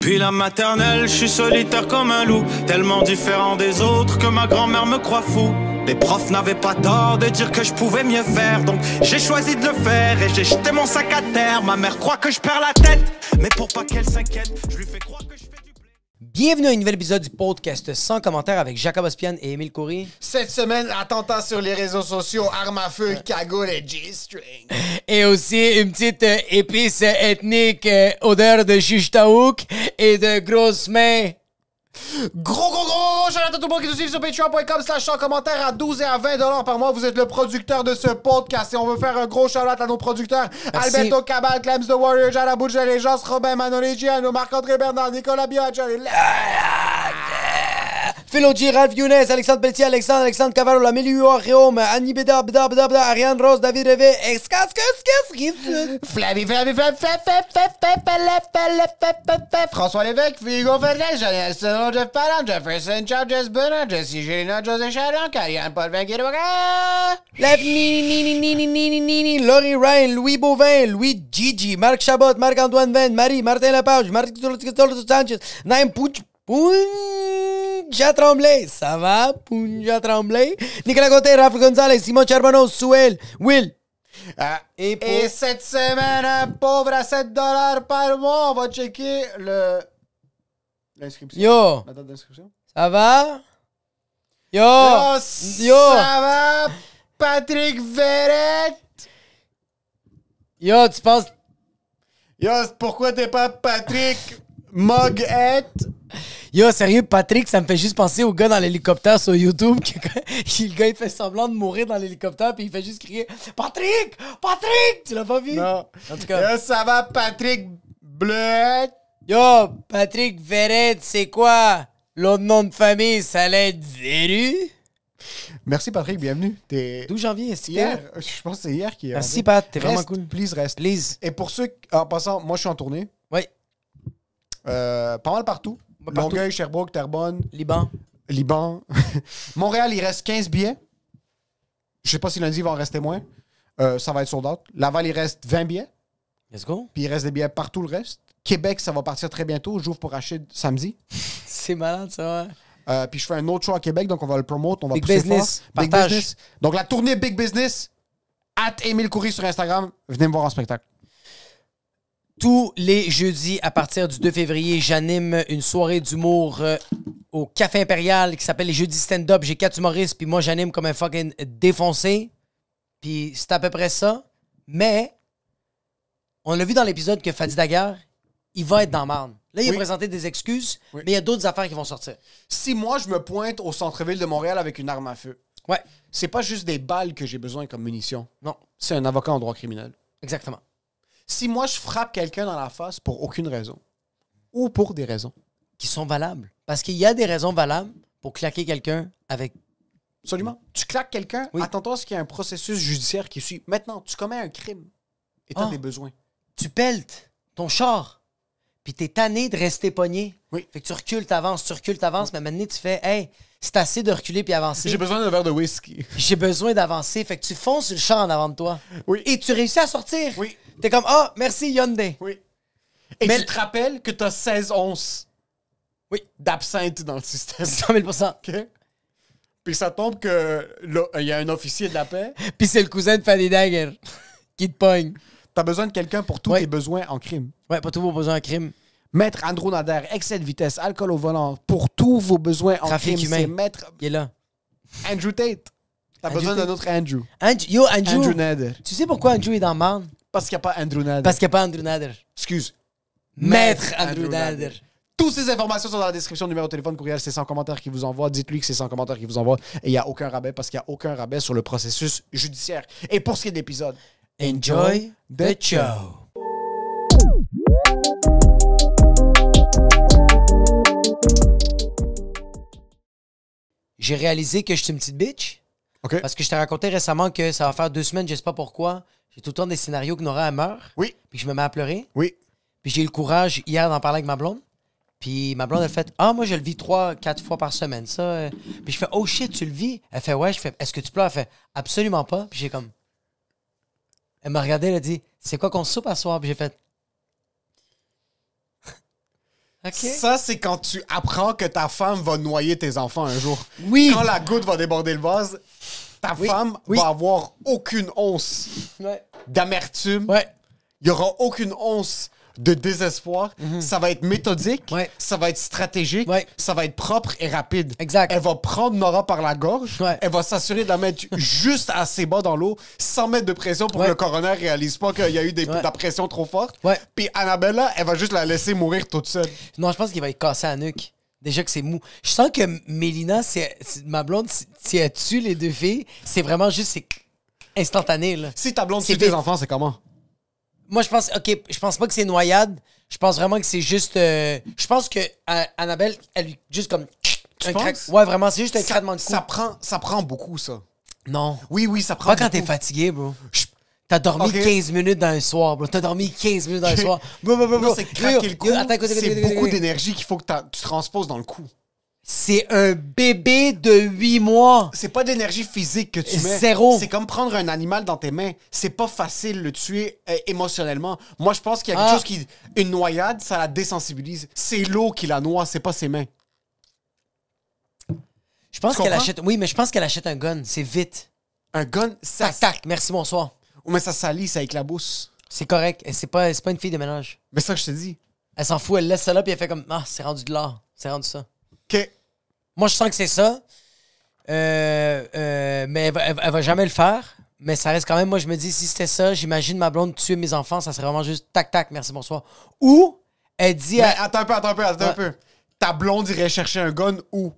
Depuis la maternelle, je suis solitaire comme un loup, tellement différent des autres que ma grand-mère me croit fou. Les profs n'avaient pas tort de dire que je pouvais mieux faire, donc j'ai choisi de le faire et j'ai jeté mon sac à terre. Ma mère croit que je perds la tête, mais pour pas qu'elle s'inquiète, je lui fais croire que je fais du blé. Bienvenue à un nouvel épisode du podcast sans commentaire avec Jacob Ospian et Émile Coury. Cette semaine, attentat sur les réseaux sociaux, armes à feu, cagoule et G-string. Et aussi une petite épice ethnique, odeur de chichtaouk et de grosses mains. Gros, shout out à tout le monde qui nous suit sur patreon.com/sans commentaire à 12 et à 20$ par mois. Vous êtes le producteur de ce podcast et on veut faire un gros shout out à nos producteurs. Merci. Alberto Cabal, Clems The Warrior, Jara Bougel, les gens, Robin, Manoli Giano, Marc-André Bernard, Nicolas Biaggiani. Philo G, Ralph Younes, Alexandre Pelletier, Alexandre Cavallo, la Mélior, Réaume, Annie Béda, Ariane Rose, David Révé, François Lévesque, Figo Fernandez, Janelle Steno, Jeff Parent, Jefferson Chow, Jess Bernard, Jessie Gélina, José Charon, Karianne Paul Guéroga. Nini, Laurie Ryan, Louis Beauvin, Louis Gigi, Marc Chabot, Marc-Antoine Venn, Marie, Martin Lepage, Marc Sanchez, Naïm Punja Tremblay, ça va, Punja Tremblay, Nicolas Côté, Raph Gonzalez, Simon Charbonneau, Souel, Will. Et cette semaine, un pauvre à 7$ par mois, on va checker l'inscription. Yo, La date d'inscription. ça va? Yo, Ça va, Patrick Verrette? Yo, tu penses... Yo, pourquoi t'es pas Patrick Moghead? Yo, sérieux, Patrick, ça me fait juste penser au gars dans l'hélicoptère sur YouTube. Le gars, il fait semblant de mourir dans l'hélicoptère, puis il fait juste crier « Patrick! Patrick! » Tu l'as pas vu? Non. En tout cas. Yo, ça va, Patrick Bleuette? Yo, Patrick Verrette, c'est quoi? L'autre nom de famille, ça allait être Zéru? Merci, Patrick, bienvenue. T'es... 12 janvier, est-ce Hier, je pense que c'est hier qui est Merci, rentré. Pat, t'es vraiment Reste, cool. Please, reste. Please. Et pour ceux, en passant, moi, je suis en tournée. Oui, Pas mal partout. Partout. Longueuil, Sherbrooke, Terrebonne, Liban. Liban. Montréal, il reste 15 billets. Je sais pas si lundi, il va en rester moins. Ça va être sold out. Laval, il reste 20 billets. Let's go. Puis il reste des billets partout le reste. Québec, ça va partir très bientôt. J'ouvre pour Rachid samedi. C'est malade, ça, ouais. Puis je fais un autre show à Québec, donc on va le promote. On va Big pousser Business. fort. Big Partage. Business. Donc la tournée Big Business, @Émile Coury sur Instagram. Venez me voir en spectacle. Tous les jeudis, à partir du 2 février, j'anime une soirée d'humour au Café Impérial qui s'appelle les Jeudis Stand-Up. J'ai 4 humoristes, puis moi, j'anime comme un fucking défoncé. Puis c'est à peu près ça. Mais, on l'a vu dans l'épisode que Fadi Daguerre, il va être dans marne. Là, il a Oui. présenté des excuses, Oui. mais il y a d'autres affaires qui vont sortir. Si moi, je me pointe au centre-ville de Montréal avec une arme à feu, Ouais, c'est pas juste des balles que j'ai besoin comme munition. non, C'est un avocat en droit criminel. exactement. Si moi, je frappe quelqu'un dans la face pour aucune raison, ou pour des raisons, Qui sont valables. Parce qu'il y a des raisons valables pour claquer quelqu'un avec... absolument, tu claques quelqu'un, Oui. attends-toi à ce qu'il y ait un processus judiciaire qui suit. Maintenant, tu commets un crime et tu as Ah. des besoins. Tu peltes ton char, puis t'es tanné de rester pogné. Oui. Fait que tu recules, t'avances, mais maintenant tu fais, hey, c'est assez de reculer puis avancer. J'ai besoin d'un verre de whisky. J'ai besoin d'avancer. Fait que tu fonces sur le char en avant de toi. Oui. Et tu réussis à sortir. Oui. T'es comme, ah, merci Hyundai. Oui. Et Mais- tu te rappelles que tu as 16 onces Oui. d'absinthe dans le système. 100 000 OK? Puis ça tombe que là, il y a un officier de la paix. Puis c'est le cousin de Fanny Dagger qui te pogne. Tu as besoin de quelqu'un pour tous Oui. tes besoins en crime. Ouais, pas tous vos besoins en crime. Maître Andrew Nader, excès de vitesse, alcool au volant, pour tous vos besoins en Trafic crime, humain. c'est Maître Il est là. Andrew Tate. T'as Andrew besoin Tate. d'un autre Andrew. Yo, Andrew. Andrew Nader. Tu sais pourquoi Andrew est dans marne? Parce qu'il n'y a pas Andrew Nader. Parce qu'il n'y a pas Andrew Nader. Excuse. Maître Andrew Nader. Toutes ces informations sont dans la description, numéro de téléphone, courriel, c'est 100 commentaires qui vous envoie. Dites-lui que c'est 100 commentaires qui vous envoie. Et il n'y a aucun rabais parce qu'il n'y a aucun rabais sur le processus judiciaire. Et pour ce qui est de l'épisode, Enjoy the show. J'ai réalisé que je suis une petite bitch. OK? Parce que je t'ai raconté récemment que ça va faire 2 semaines, je sais pas pourquoi. J'ai tout le temps des scénarios que Nora elle meurt. Oui. Puis je me mets à pleurer. Oui. Puis j'ai eu le courage hier d'en parler avec ma blonde. Puis ma blonde, elle fait ah, moi, je le vis 3-4 fois par semaine, ça. Puis je fais oh shit, tu le vis? Elle fait ouais. Je fais est-ce que tu pleures? Elle fait absolument pas. Puis j'ai comme. Elle m'a regardé, elle a dit c'est quoi qu'on soupe à soir? Puis j'ai fait OK. Ça, c'est quand tu apprends que ta femme va noyer tes enfants un jour. Oui. Quand la goutte va déborder le vase, ta femme va avoir aucune once Ouais. d'amertume. Ouais. Il y aura aucune once de désespoir. Ça va être méthodique. Ouais. Ça va être stratégique. Ouais. Ça va être propre et rapide. Exact. Elle va prendre Nora par la gorge. Ouais. Elle va s'assurer de la mettre juste assez bas dans l'eau, sans mettre de pression pour Ouais. que le coroner réalise pas qu'il y a eu de la pression trop forte. Ouais. Puis Annabella, elle va juste la laisser mourir toute seule. Non, je pense qu'il va être cassé à la nuque. Déjà que c'est mou. Je sens que Mélina, ma blonde, si elle tue les deux filles, c'est vraiment juste c'est instantané. Là. Si ta blonde C'est tue tes vite. enfants, c'est comment? Moi, je pense pas que c'est noyade. Je pense vraiment que c'est juste. Je pense que Annabelle, elle lui juste comme. Tu penses? Ouais, vraiment, c'est juste un craquement de cou. Ça prend beaucoup, ça. Non. Oui, ça prend Pas quand beaucoup. t'es fatigué, bro. T'as dormi Ok. 15 minutes dans un soir, bro. T'as dormi 15 minutes dans un soir. Bro. Non, c'est craquer le cou. Attends, écoute, C'est écoute, beaucoup écoute. d'énergie qu'il faut que tu transposes dans le cou. C'est un bébé de 8 mois. C'est pas d'énergie physique que tu mets. Zéro. C'est comme prendre un animal dans tes mains. C'est pas facile de le tuer émotionnellement. Moi, je pense qu'il y a quelque chose qui... Une noyade, ça la désensibilise. C'est l'eau qui la noie, c'est pas ses mains. Je pense Tu qu'elle comprends? achète. Oui, mais je pense qu'elle achète un gun. C'est vite. Un gun, ça... Tac, tac. Merci, bonsoir. Mais ça salit, ça éclabousse. C'est correct. C'est pas une fille de ménage. Mais ça que je te dis. Elle s'en fout. Elle laisse ça là, puis elle fait comme. Ah, c'est rendu de l'art. C'est rendu ça. OK. Moi, je sens que c'est ça. Mais elle va jamais le faire. Mais ça reste quand même. Moi, je me dis, si c'était ça, j'imagine ma blonde tuer mes enfants, ça serait vraiment juste tac, tac, merci, bonsoir. Ou elle dit Mais à. attends un peu. Ta blonde irait chercher un gun où?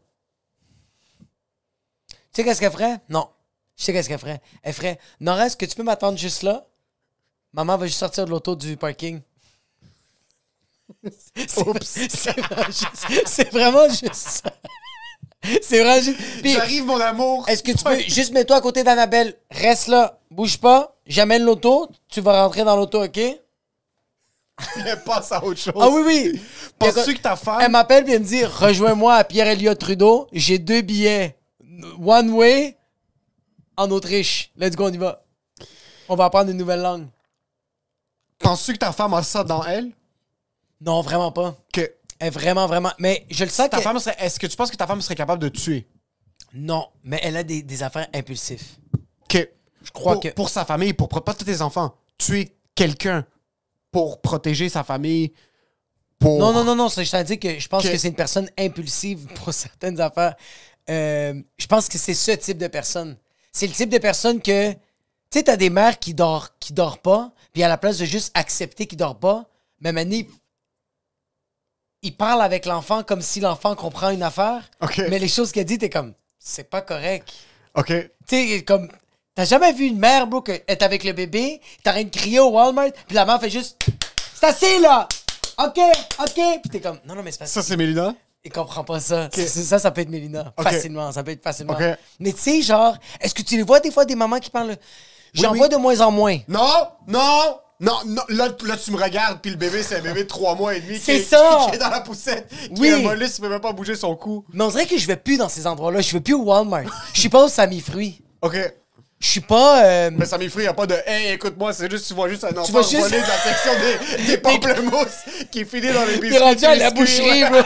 Tu sais qu'est-ce qu'elle ferait? Non. Je sais qu'est-ce qu'elle ferait. Elle ferait Nora, est-ce que tu peux m'attendre juste là? Maman va juste sortir de l'auto du parking. C'est vraiment juste ça. C'est vraiment juste. Puis, J'arrive, mon amour. est-ce que tu peux juste mets-toi à côté d'Annabelle? Reste là, bouge pas, j'amène l'auto, tu vas rentrer dans l'auto, OK? Elle passe à autre chose. Ah oui, oui. Penses-tu que ta femme... Elle m'appelle et elle me dit rejoins-moi à Pierre-Éliott Trudeau, j'ai 2 billets. One way en Autriche. Let's go, on y va. On va apprendre une nouvelle langue. Penses-tu que ta femme a ça dans elle? Non, vraiment pas. Que Elle est vraiment. Mais je le sens ta que. femme serait... Est-ce que tu penses que ta femme serait capable de tuer? Non, mais elle a des affaires impulsives. Que Je crois pour, que. pour sa famille, pas tous tes enfants, tuer quelqu'un pour protéger sa famille, pour... Non, je t'ai dit que je pense Que- que c'est une personne impulsive pour certaines affaires. Je pense que c'est ce type de personne. C'est le type de personne que. Tu sais, t'as des mères qui dorment pas, puis à la place de juste accepter qu'ils dorment pas, même année, ils parlent avec l'enfant comme si l'enfant comprend une affaire. OK. Mais les choses qu'elle dit, t'es comme, c'est pas correct. OK. Tu sais, comme, t'as jamais vu une mère, bro, qui est avec le bébé, t'as rien de crier au Walmart, puis la mère fait juste, c'est assez, là! OK. Puis t'es comme, non, mais c'est pas Ça, c'est Mélina? Il comprend pas ça. Ça peut être Mélina. Ok. Facilement. Ça peut être facilement. Ok. Mais tu sais, genre, est-ce que tu les vois des fois des mamans qui parlent. J'en oui. vois de moins en moins. Non! Là, tu me regardes, puis le bébé, c'est un bébé de 3 mois et demi C'est qui, ça! qui est dans la poussette, qui Oui. est un mollusque, il peut même pas bouger son cou. Mais on dirait que je vais plus dans ces endroits-là. Je vais plus au Walmart. Je suis pas au Sami Fruits. OK. Je suis pas. Mais ça m'effraie, il n'y a pas de « Hey, écoute-moi, c'est juste, tu vois juste un enfant vois juste- voler de la section des pamplemousses qui est fini dans les Il biscuits. est rendu à la biscuits, boucherie, ouais. bro.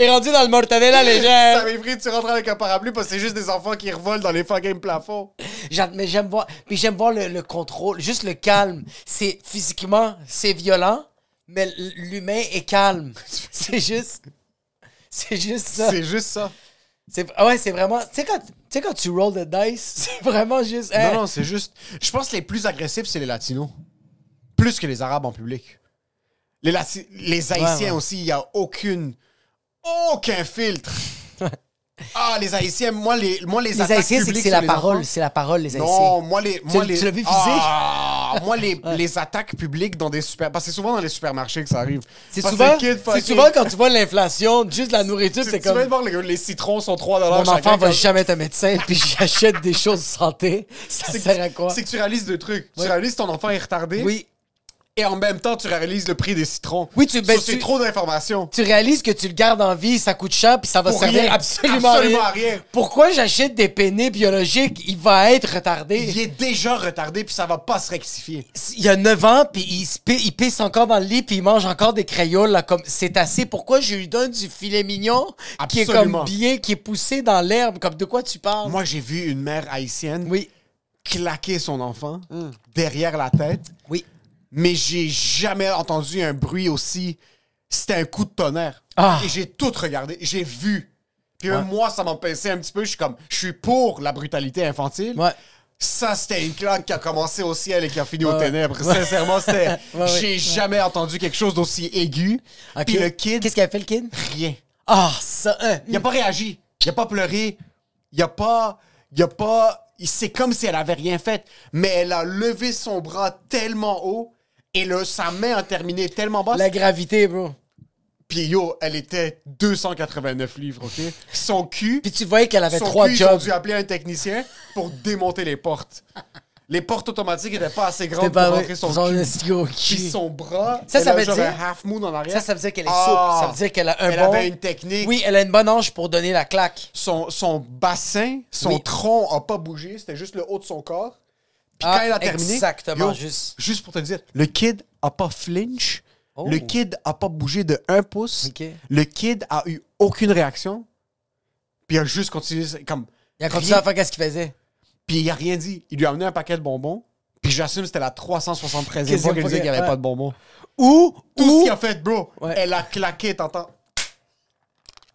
Il est rendu dans le mortadella Ça légère. m'effraie, tu rentres avec un parapluie parce que c'est juste des enfants qui revolent dans les fucking plafonds. Mais j'aime voir. Puis j'aime voir le contrôle, juste le calme. C'est physiquement, c'est violent, mais l'humain est calme. C'est juste ça. C'est juste ça. Ouais, c'est vraiment. Tu sais, quand tu roll the dice, c'est vraiment juste. hein. Non, c'est juste... Je pense que les plus agressifs, c'est les Latinos. Plus que les Arabes en public. Les Haïtiens ouais. aussi, il n'y a aucun filtre. Ah, les Haïtiens, moi, les Les attaques Haïtiens, c'est que publiques c'est sur la les parole. enfants- C'est la parole, les Haïtiens. Non, moi, Tu l'as vu les attaques publiques dans des super... Parce que c'est souvent dans les supermarchés que ça arrive. C'est Parce souvent, que les kids c'est fucking- souvent quand tu vois l'inflation, juste la nourriture, Tu c'est viens de comme. voir, les citrons sont 3$ Mon chacun. enfant va quand- jamais être un médecin, puis j'achète des choses santé. Ça C'est sert à quoi? C'est que tu réalises deux trucs. Tu Ouais. réalises ton enfant est retardé. Oui. et en même temps, tu réalises le prix des citrons. Oui, c'est trop d'informations. Tu réalises que tu le gardes en vie, ça coûte cher, puis ça va Pour servir rien. absolument Absolument rien. rien. Pourquoi j'achète des peinés biologiques? Il va être retardé. Il est déjà retardé, puis ça va pas se rectifier. Il y a 9 ans, puis il pisse encore dans le lit, puis il mange encore des crayoles. Là, comme c'est assez. Pourquoi je lui donne du filet mignon qui est Absolument. comme bien, qui est poussé dans l'herbe? Comme de quoi tu parles? Moi, j'ai vu une mère haïtienne Oui. claquer son enfant derrière la tête. Oui. Mais j'ai jamais entendu un bruit aussi. C'était un coup de tonnerre. Ah. Et j'ai tout regardé. J'ai vu. Puis même moi, ça m'empêchait un petit peu. Je suis pour la brutalité infantile. Ouais. Ça, c'était une claque qui a commencé au ciel et qui a fini aux Ouais. ténèbres. Sincèrement, c'était. Ouais. J'ai jamais entendu quelque chose d'aussi aigu. Ok. Puis le kid, Qu'est-ce qu'il a fait, le kid? rien. Ah, ça. Il a pas réagi. Il a pas pleuré. Il a pas. C'est comme si elle avait rien fait. Mais elle a levé son bras tellement haut et sa main a terminé tellement basse. La gravité, bro. Puis yo, elle était 289 livres, OK? Son cul... Puis tu voyais qu'elle avait son 3 cul, ils ont jobs. dû appeler un technicien pour démonter les portes. Les portes automatiques n'étaient pas assez grandes C'était pour pas rentrer vrai. son Son cul. esti gros cul. Puis son bras, Ça elle a veut genre dire- un half moon en arrière. Ça veut dire qu'elle est Ah. souple. Ça veut dire qu'elle a un Elle bon... avait une technique. Oui, elle a une bonne hanche pour donner la claque. Son bassin, son Oui. tronc a pas bougé. C'était juste le haut de son corps. Puis Ah, quand elle a terminé... exactement, yo, juste pour te dire, le kid a pas flinch. Oh. Le kid a pas bougé de 1 pouce. Ok. Le kid a eu aucune réaction. Puis il a juste continué comme... Il a continué à faire qu'est-ce qu'il faisait. Puis il a rien dit. Il lui a amené un paquet de bonbons. Puis j'assume que c'était la 373e Qu'est-ce fois qu'il qu'il disait qu'il n'y avait ouais. pas de bonbons. Ou... Tout ce qu'il a fait, bro, Ouais. elle a claqué, t'entends?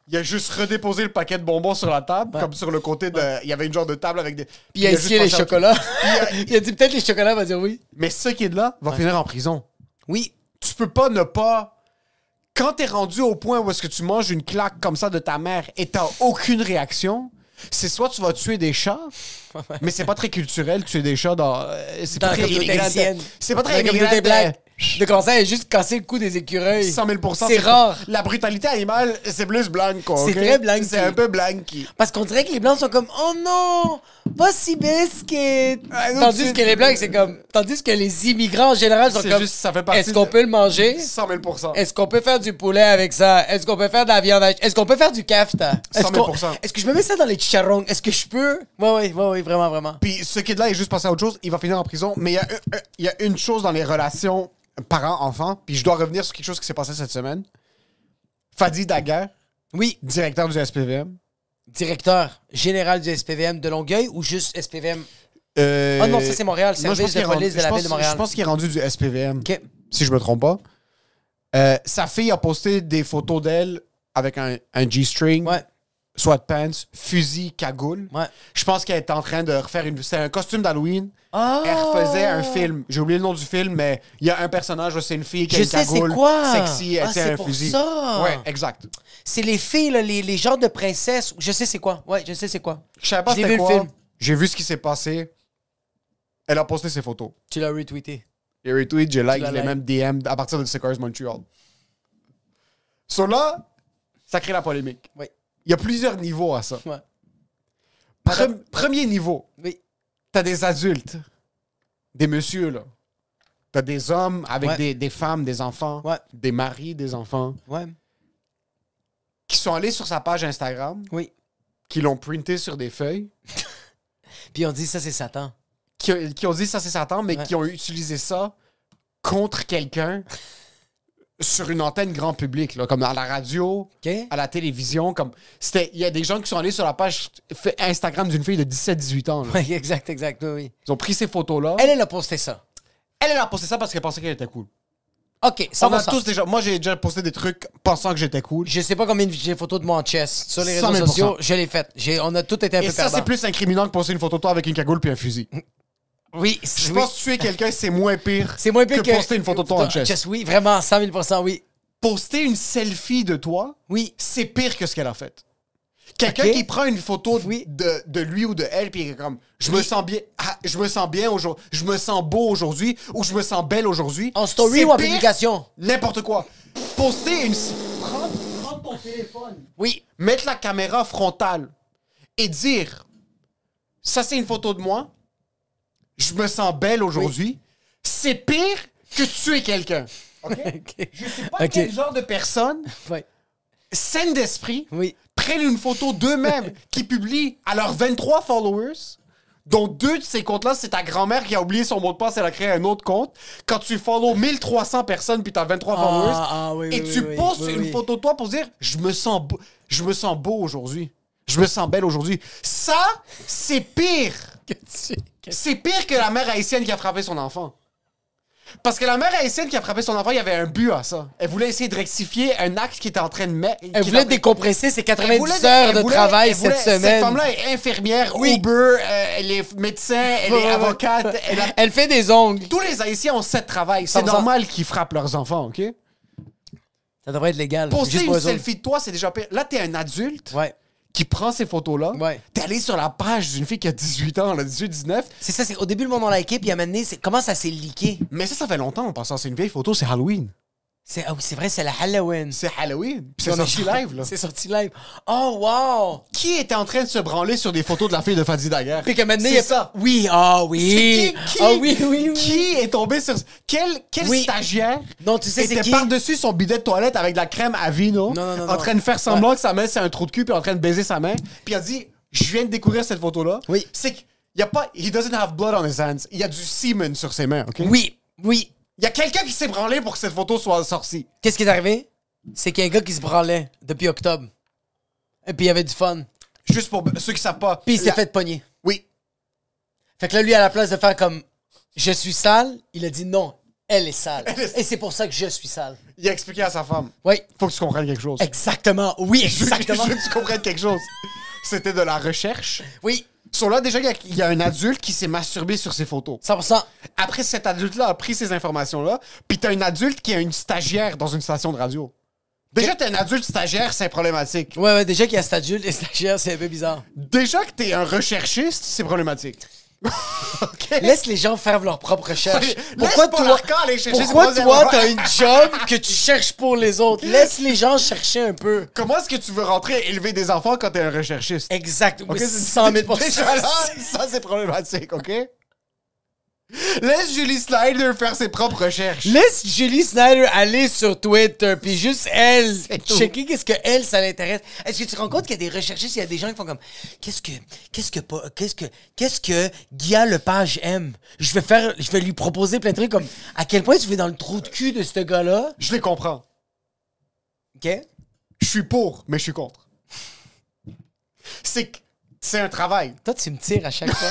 Il a juste redéposé le paquet de bonbons sur la table, comme sur le côté de... Il y avait une genre de table avec des... Puis il a juste essayé les pensé à- chocolats. Puis Il a dit peut-être les chocolats, il va dire oui. Mais ce kid-là va finir en prison. Oui. Tu peux pas ne pas... Quand t'es rendu au point où est-ce que tu manges une claque comme ça de ta mère et t'as aucune réaction, c'est soit tu vas tuer des chats, mais c'est pas très culturel tuer des chats dans... c'est Dans pas la très communauté immigrant. haïtienne. C'est pas Dans très la communauté immigrant. black. De commencer à juste casser le cou des écureuils. 100 000 C'est rare. La brutalité animale, c'est plus blanc, quoi. C'est ok? très blanc. C'est un peu blanc. Parce qu'on dirait que les blancs sont comme oh non, pas si biscuit. Ah, non, Tandis tu- que les blancs c'est comme tandis que les immigrants en général sont C'est comme juste, ça fait partie est-ce qu'on de- peut le manger? 100 000 Est-ce qu'on peut faire du poulet avec ça? Est-ce qu'on peut faire de la viande? Est-ce qu'on peut faire du kafta? 100 000 Est-ce que je me mets ça dans les chicharrons? Est-ce que je peux? Oui, vraiment, vraiment. Puis ce kid-là est juste passé à autre chose, il va finir en prison. Mais il y a une chose dans les relations parents-enfants, puis je dois revenir sur quelque chose qui s'est passé cette semaine. Fadi Daguerre, Oui, directeur du SPVM. directeur général du SPVM de Longueuil ou juste SPVM? Euh, Ah non, ça c'est Montréal, moi, je pense service de qu'il est police de rendu- la je ville de pense- Montréal. Je pense qu'il est rendu du SPVM, OK. si je me trompe pas. Sa fille a posté des photos d'elle avec un G-string, Ouais, sweatpants, fusil, cagoule. ouais. Je pense qu'elle est en train de refaire une... C'était un costume d'Halloween. Ah! Elle refaisait un film. J'ai oublié le nom du film, mais il y a un personnage, c'est une fille qui a Je une sais c'est cagoule quoi. sexy, elle Ah, tient c'est un pour fusil. ça. Ouais, exact. C'est les filles, là, les genres de princesses. Je sais c'est quoi. Ouais, je sais c'est quoi. Je savais pas Je l'ai c'était vu le quoi. film. J'ai vu ce qui s'est passé. Elle a posté ses photos. Tu l'as retweeté. J'ai retweet, j'ai like, l'as je l'ai like. même DM à partir de Sickers Montreal. So là, ça crée la polémique. Oui. Il y a plusieurs niveaux à ça. Ouais. Premier niveau, Oui. t'as des adultes, des messieurs, là. T'as des hommes avec Ouais. des femmes, des enfants, Ouais. des maris, des enfants, Ouais. qui sont allés sur sa page Instagram, Oui. qui l'ont printé sur des feuilles, Puis on dit ça c'est Satan. qui ont dit ça c'est Satan, mais Ouais. qui ont utilisé ça contre quelqu'un sur une antenne grand public, là, comme à la radio, OK? à la télévision. Comme il y a des gens qui sont allés sur la page Instagram d'une fille de 17-18 ans. là. Oui, exact, oui, oui. Ils ont pris ces photos-là. Elle a posté ça. Elle a posté ça parce qu'elle pensait qu'elle était cool. OK, On a 100%. tous déjà. Moi, j'ai déjà posté des trucs pensant que j'étais cool. Je sais pas combien j'ai photos de moi en chess. Sur les 100 réseaux 000%. sociaux, je l'ai fait. On a tout été un Et peu ça, perdants. c'est plus incriminant que poster une photo de toi avec une cagoule puis un fusil. Oui, Je oui. pense que tuer quelqu'un, c'est moins pire. C'est moins pire que poster une photo de toi en chess. Oui, vraiment, 100 000 oui. Poster une selfie de toi, Oui. c'est pire que ce qu'elle a fait. Quelqu'un Ok. qui prend une photo Oui. de lui ou de elle, puis il est comme, je me sens bien, je me sens bien aujourd'hui, je me sens beau aujourd'hui, ou je me sens belle aujourd'hui. En story C'est ou en pire, publication? N'importe quoi. Poster une. Prendre ton téléphone, Oui. mettre la caméra frontale et dire, ça c'est une photo de moi, je me sens belle aujourd'hui. C'est pire que tu es quelqu'un. OK? OK. Je sais pas quel genre de personne, Ouais. saine d'esprit, Oui. prennent une photo d'eux-mêmes qui publient à leurs 23 followers, dont 2 de ces comptes-là, c'est ta grand-mère qui a oublié son mot de passe, elle a créé un autre compte. Quand tu follow 1300 personnes puis t'as 23 followers, oui, et oui, tu oui, postes oui, une oui. photo de toi pour dire « Je me sens beau aujourd'hui. Je me sens belle aujourd'hui. » Ça, c'est pire. C'est pire que la mère haïtienne qui a frappé son enfant. Parce que la mère haïtienne qui a frappé son enfant, il y avait un but à ça. Elle voulait essayer de rectifier un acte qui était en train de mettre. Elle voulait décompresser ses 90 heures de travail cette semaine. Cette femme-là est infirmière, Uber, elle est médecin, elle est avocate. Elle fait des ongles. Tous les Haïtiens ont 7 travail. C'est 100%. normal qu'ils frappent leurs enfants, OK? Ça devrait être légal. Poster Juste une pour eux autres. selfie de toi, c'est déjà pire. Là, t'es un adulte Ouais. qui prend ces photos-là. Ouais. T'es allé sur la page d'une fille qui a 18 ans, là, 18, 19. C'est ça, c'est au début, le monde l'a liké, puis à un moment donné, comment ça s'est leaké? Mais ça fait longtemps en passant. C'est une vieille photo, c'est Halloween. Ah oui, c'est vrai, c'est la Halloween. C'est Halloween. Puis c'est On a- sorti live, là. C'est sorti live. Oh, wow! Qui était en train de se branler sur des photos de la fille de Fadi Daguerre? Puis que maintenant, C'est ça. Oui, ah oui. C'est qui? Ah oui, oui, oui. Qui est tombé sur... Quel Oui. stagiaire Non, tu sais, c'est était qui? par-dessus son bidet de toilette avec de la crème Avino, Non, en train de faire semblant que sa main, c'est un trou de cul, puis en train de baiser sa main. Puis il a dit, je viens de découvrir cette photo-là. Oui. C'est qu'il y a pas... He doesn't have blood on his hands. Il y a du semen sur ses mains, OK? Oui, oui. Il y a quelqu'un qui s'est branlé pour que cette photo soit sortie. Qu'est-ce qui est arrivé? C'est qu'il y a un gars qui se branlait depuis octobre. Et puis il y avait du fun. Juste pour ceux qui savent pas. Puis il s'est fait pogner. Oui. Fait que là, lui, à la place de faire comme je suis sale, il a dit non, elle est sale. Et c'est pour ça que je suis sale. Il a expliqué à sa femme. Oui. Faut que tu comprennes quelque chose. Exactement. Oui, exactement. Je veux que tu comprennes quelque chose. C'était de la recherche. Oui, Sur là, déjà, il y a un adulte qui s'est masturbé sur ses photos. 100%. Après, cet adulte-là a pris ces informations-là, puis t'as un adulte qui a une stagiaire dans une station de radio. Déjà, t'es un adulte stagiaire, c'est problématique. Ouais, déjà qu'il y a cet adulte et stagiaire, c'est un peu bizarre. Déjà que t'es un recherchiste, c'est problématique. OK? Laisse les gens faire leur propre recherche. Laisse Pourquoi pas toi, leur camp aller chercher pourquoi ce toi, troisième- t'as une job que tu cherches pour les autres? Laisse les gens chercher un peu. Comment est-ce que tu veux rentrer et élever des enfants quand t'es un recherchiste? Exact. OK, Oui, c'est 100 000 déjà là, ça, c'est problématique, OK? Laisse Julie Snyder faire ses propres recherches. Laisse Julie Snyder aller sur Twitter, puis juste elle, tout. checker qu'est-ce que elle, ça l'intéresse. Est-ce que tu te rends compte qu'il y a des recherchistes, il y a des gens qui font comme, qu'est-ce que Guilla Lepage aime? Je vais lui proposer plein de trucs comme, à quel point tu vas dans le trou de cul de ce gars-là? Je les comprends. OK? Je suis pour, mais je suis contre. C'est un travail. Toi, tu me tires à chaque fois.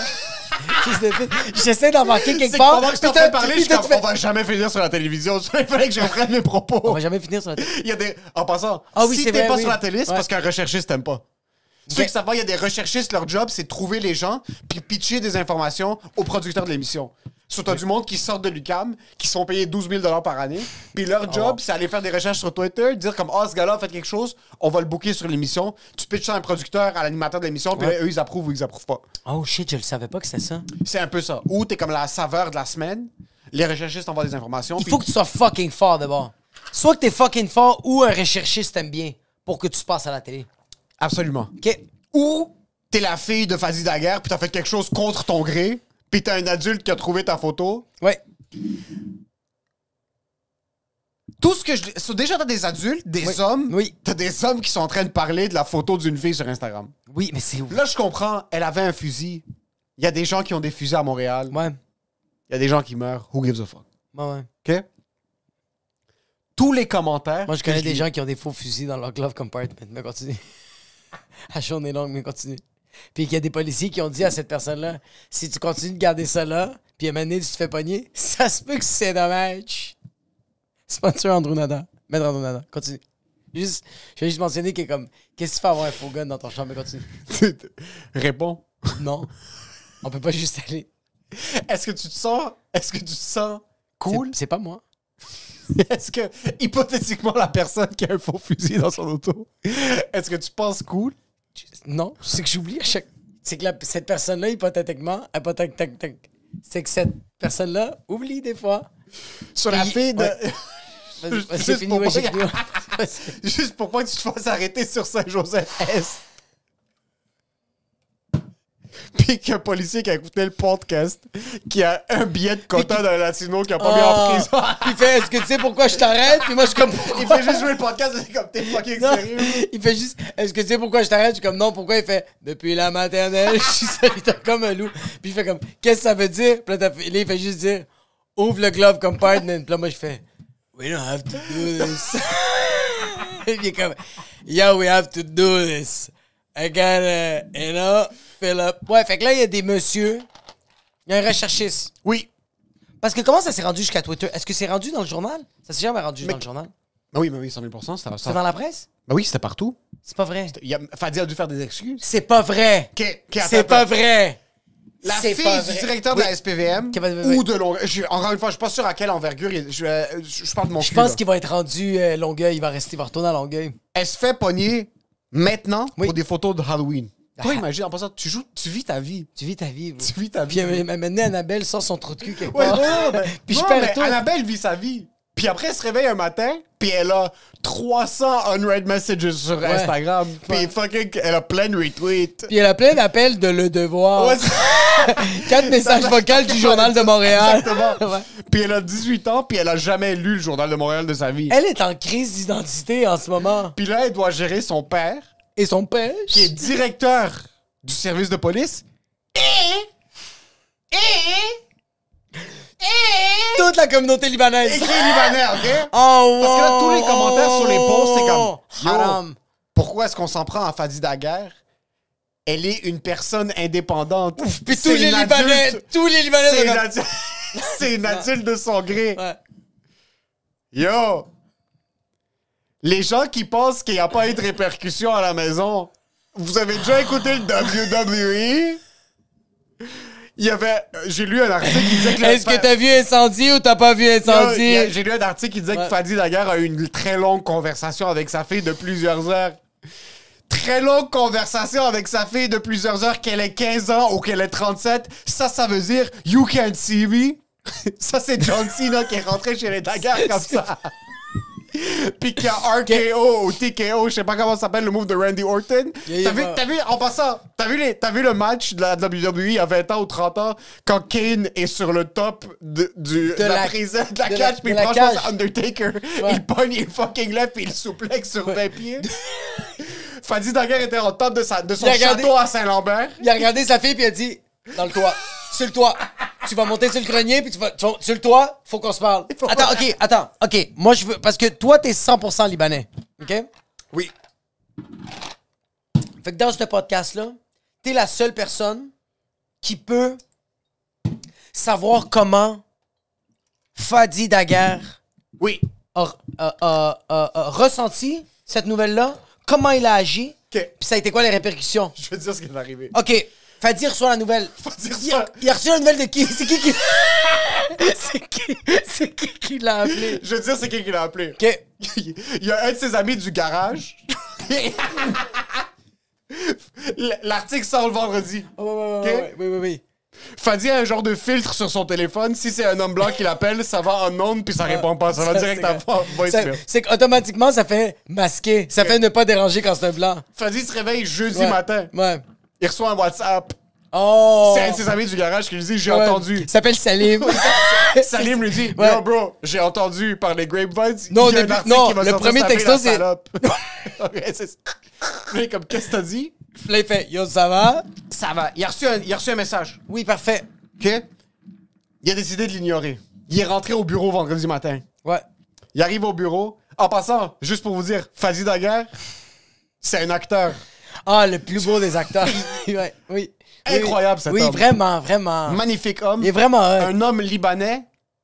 Fils de pute. J'essaie d'embarquer quelque C'est que part. pendant que je t'en puis t'as- fais parler, je puis suis t'as comme, fait- on va jamais finir sur la télévision. Il fallait que je reprenne mes propos. On va jamais finir sur la télé. Il y a des... En passant, Ah oui, si c'est t'es vrai, pas oui. sur la télé, c'est Ouais. parce qu'un recherchiste t'aime pas. Ceux Ok. qui savent pas, il y a des recherchistes, leur job, c'est de trouver les gens puis pitcher des informations aux producteurs de l'émission. Soit t'as du monde qui sort de l'UQAM, qui sont payés 12 000 par année, puis leur job, c'est aller faire des recherches sur Twitter, dire comme « Ah, ce gars-là a fait quelque chose, on va le booker sur l'émission. » Tu pitches ça à un producteur, à l'animateur de l'émission, puis Ouais. là, eux, ils approuvent ou ils approuvent pas. Oh shit, je le savais pas que c'était ça. C'est un peu ça. Ou t'es comme la saveur de la semaine, les recherchistes envoient des informations. Il puis- faut que tu sois fucking fort d'abord. Soit que t'es fucking fort ou un recherchiste t'aime bien pour que tu te passes à la télé. Absolument. OK? Ou t'es la fille de Fadi Daguerre, puis t'as fait quelque chose contre ton gré, puis t'as un adulte qui a trouvé ta photo. Ouais. Tout ce que je... So, déjà, t'as des adultes, des hommes. Oui. T'as des hommes qui sont en train de parler de la photo d'une fille sur Instagram. Oui, mais c'est... Là, je comprends, elle avait un fusil. Il y a des gens qui ont des fusils à Montréal. Ouais. Il y a des gens qui meurent. Who gives a fuck? Ouais, ouais. OK? Tous les commentaires... Moi, je que connais des lis- gens qui ont des faux fusils dans leur glove compartment. Mais continue. La journée est longue, mais continue. Puis qu'il y a des policiers qui ont dit à cette personne-là, si tu continues de garder ça là, puis à un moment donné, tu te fais pogner, ça se peut que c'est dommage. Sponsor Andrew Nada. Maître Andrew Nada. Continue. Juste, je vais juste mentionner que comme, qu'est-ce que tu fais avoir un faux gun dans ton chambre? Mais continue. Réponds. Non. On peut pas juste aller. Est-ce que tu te sens... Est-ce que tu te sens cool? C'est pas moi. Est-ce que, hypothétiquement, la personne qui a un faux fusil dans son auto, est-ce que tu penses cool? Non, c'est que j'oublie à chaque. C'est que cette personne-là, hypothétiquement, c'est que cette personne-là oublie des fois. Sur la Et- fille de... ouais. Vas-y, Juste c'est fini, pour ouais, pas- j'ai fini. Vas-y. Juste pour pas que tu te fasses arrêter sur Saint-Joseph-Est. Puis qu'un policier qui a écouté le podcast, qui a un billet de quota d'un latino qui a pas mis en prison. Il fait, est-ce que tu sais pourquoi je t'arrête? Puis moi, je suis comme, Il fait juste jouer le podcast, c'est comme, t'es fucking non, sérieux? il fait juste, est-ce que tu sais pourquoi je t'arrête? Je suis comme, non, pourquoi? Il fait, depuis la maternelle, je suis solitaire comme un loup. Puis il fait comme, qu'est-ce que ça veut dire? Puis là, il fait juste dire, ouvre le glove compartment. Puis là, moi, je fais, we don't have to do this. Puis il est comme, yeah, we have to do this. I gotta, you know, fill up. Ouais, fait que là, il y a des messieurs, il y a un recherchiste. Oui. Parce que comment ça s'est rendu jusqu'à Twitter? Est-ce que c'est rendu dans le journal? Ça s'est jamais rendu dans le journal? Mais oui, 100 000 c'était C'est dans la presse? Ben oui, c'était partout. C'est pas vrai. Fadi a dû faire des excuses. C'est pas vrai. C'est pas vrai. La C'est fille pas du vrai. directeur de la SPVM Oui. ou de Longueuil. Encore une fois, je suis pas sûr à quelle envergure. Je parle de mon Je cul, pense là. qu'il va être rendu Longueuil. Il va retourner à Longueuil. Elle se fait pogner maintenant Oui. pour des photos de Halloween. Toi, imagine, en passant, tu vis ta vie. Tu vis ta vie, bro. Tu vis ta Puis vie. maintenant, Annabelle sort son trou de cul quelque Ouais, part. Puis je perds mais tout. Annabelle vit sa vie. Puis après, elle se réveille un matin, puis elle a 300 unread messages sur Instagram. Puis fucking, elle a plein de retweets. Puis elle a plein d'appels de Le Devoir. Ouais, 4 messages vocaux du Journal de Montréal. Exactement. Ouais. Puis elle a 18 ans, puis elle a jamais lu le Journal de Montréal de sa vie. Elle est en crise d'identité en ce moment. Puis là, elle doit gérer son père, Et son pêche. qui est directeur du service de police. Toute la communauté libanaise. Et qui est libanais, OK? Oh, Parce que là, tous les commentaires sur les posts, c'est comme... Yo, Haram. pourquoi est-ce qu'on s'en prend à Fadi Daguerre? Elle est une personne indépendante. Puis C'est tous les une Libanais, adulte. tous les Libanais. C'est une regardent- adulte. C'est une adulte de son gré. Ouais. Yo! Les gens qui pensent qu'il n'y a pas eu de répercussions à la maison, vous avez déjà écouté le WWE? Il y avait... J'ai lu un article qui disait que... Est-ce que t'as vu Incendie ou t'as pas vu Incendie? J'ai lu un article qui disait Ouais. que Fadi Daguerre a eu une très longue conversation avec sa fille de plusieurs heures. Très longue conversation avec sa fille de plusieurs heures, qu'elle ait 15 ans ou qu'elle ait 37. Ça veut dire « You can't see me ». Ça, c'est John Cena qui est rentré chez les Daguerre comme ça. Puis qu'il y a RKO ou TKO, je sais pas comment ça s'appelle, le move de Randy Orton. T'as vu, en passant, t'as vu le match de la WWE il y a 20 ans ou 30 ans, quand Kane est sur le top de la prison, de la cage, puis franchement, c'est Undertaker. Ouais. Il pogne, il fucking lève, puis il souplexe sur 20 pieds. Fadi Daguerre était en top de son château à Saint-Lambert. Il a regardé sa fille puis il a dit dans le toit, sur le toit. Tu vas monter sur le grenier puis tu vas sur le toit, faut qu'on se parle. Attends, OK. Moi je veux parce que toi t'es 100% libanais. OK? Oui. Fait que dans ce podcast là, t'es la seule personne qui peut savoir comment Fadi Daguerre Oui. a ressenti cette nouvelle-là, comment il a agi, OK. puis ça a été quoi les répercussions. Je vais te dire ce qui est arrivé. OK, Fadi reçoit la nouvelle. Fadi reçoit- Il a reçu la nouvelle de qui? C'est qui C'est qui l'a appelé? Je veux te dire c'est qui l'a appelé. OK. Il y a un de ses amis du garage. L'article sort le vendredi. Oui. Fadi a un genre de filtre sur son téléphone. Si c'est un homme blanc qui l'appelle, ça va en ondes puis ça répond pas. Ça va direct à voicemail. C'est qu'automatiquement, ça fait masquer. Ça fait ne pas déranger quand c'est un blanc. Fadi se réveille jeudi Ouais. matin. Ouais. Il reçoit un WhatsApp. Oh! C'est un de ses amis du garage qui lui dit « J'ai Ouais. entendu Il » s'appelle Salim. Salim lui dit Ouais. Yo bro, j'ai entendu par les grapevines. Non, il y a un depuis- article non, qui va le sortir premier sa texto, fille, la c'est- salope. Ok, c'est ça. Lui, comme qu'est-ce que t'as dit? Là, il fait Yo, ça va? Ça va. Il a reçu un message. Oui, parfait. OK? Il a décidé de l'ignorer. Il est rentré au bureau vendredi matin. Ouais. Il arrive au bureau. En passant, juste pour vous dire, Fadi Daguerre, c'est un acteur. Ah, le plus beau des acteurs. Ouais, oui. Incroyable, cet oui, homme. vraiment. Magnifique homme. Il est vraiment... Un homme libanais,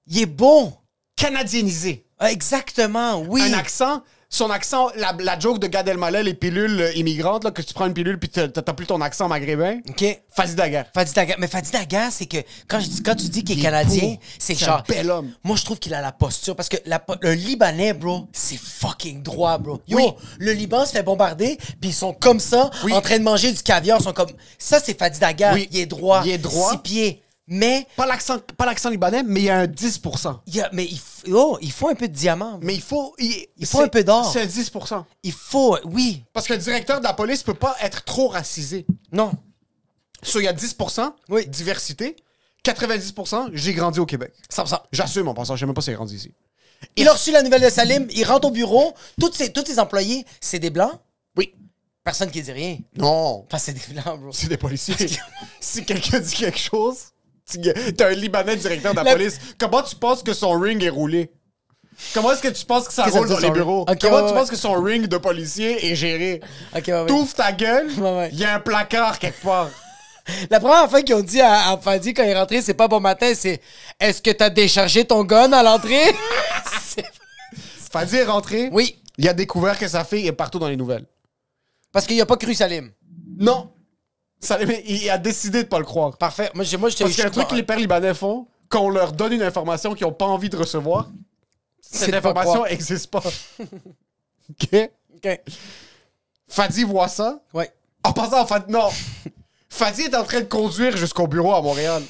il est bon. canadienisé. Ah, exactement, oui. Un accent. Son accent, la joke de Gad Elmaleh, les pilules immigrantes, là, que tu prends une pilule puis t'as plus ton accent maghrébin. OK. Fadi Daguerre. Fadi Daguerre. Mais Fadi Daguerre, c'est que quand tu dis qu'il est Il est canadien, beau. c'est C'est genre... un bel homme. Moi, je trouve qu'il a la posture. Parce que le Libanais, bro, c'est fucking droit, bro. Yo, Oui. le Liban se fait bombarder, puis ils sont comme ça, Oui. en train de manger du caviar. Ils sont comme... Ça, c'est Fadi Daguerre. Oui. Il est droit. Il est droit. 6 pieds. Mais... Pas l'accent libanais, mais il y a un 10%. il faut un peu de diamant. Mais il faut... Il faut un peu d'or. C'est un 10%. Il faut... Oui. Parce que le directeur de la police peut pas être trop racisé. Non. So, il y a 10% Oui. diversité. 90%, j'ai grandi au Québec. 100%. J'assume en passant, je sais même pas si j'ai grandi ici. Il a reçu la nouvelle de Salim, il rentre au bureau, tous ses employés, c'est des blancs. Oui. Personne qui dit rien. Non. Enfin, c'est des blancs, bro. C'est des policiers. Si quelqu'un dit quelque chose, t'as un Libanais directeur de la La- police. Comment tu penses que son ring est roulé? Comment est-ce que tu penses que ça Qu'est-ce que roule ça dans veut dire, les son bureaux? ring? Ok, Comment ouais, tu ouais. penses que son ring de policier est géré? Ok, ouais, ouais. T'ouvres ta gueule, Ouais, ouais. il y a un placard quelque part. La première fois qu'ils ont dit à Fadi quand il est rentré, c'est pas bon matin, c'est est-ce que t'as déchargé ton gun à l'entrée? Fadi est rentré, Oui, il a découvert que sa fille est partout dans les nouvelles. parce qu'il a pas cru Salim. Non. Il a décidé de pas le croire. Parfait. Moi, je Parce qu'il y a un truc que les pères libanais font, quand on leur donne une information qu'ils n'ont pas envie de recevoir, cette de pas information croire. n'existe pas. OK? OK. Fadi voit ça. Ouais. En passant, non. Fadi est en train de conduire jusqu'au bureau à Montréal.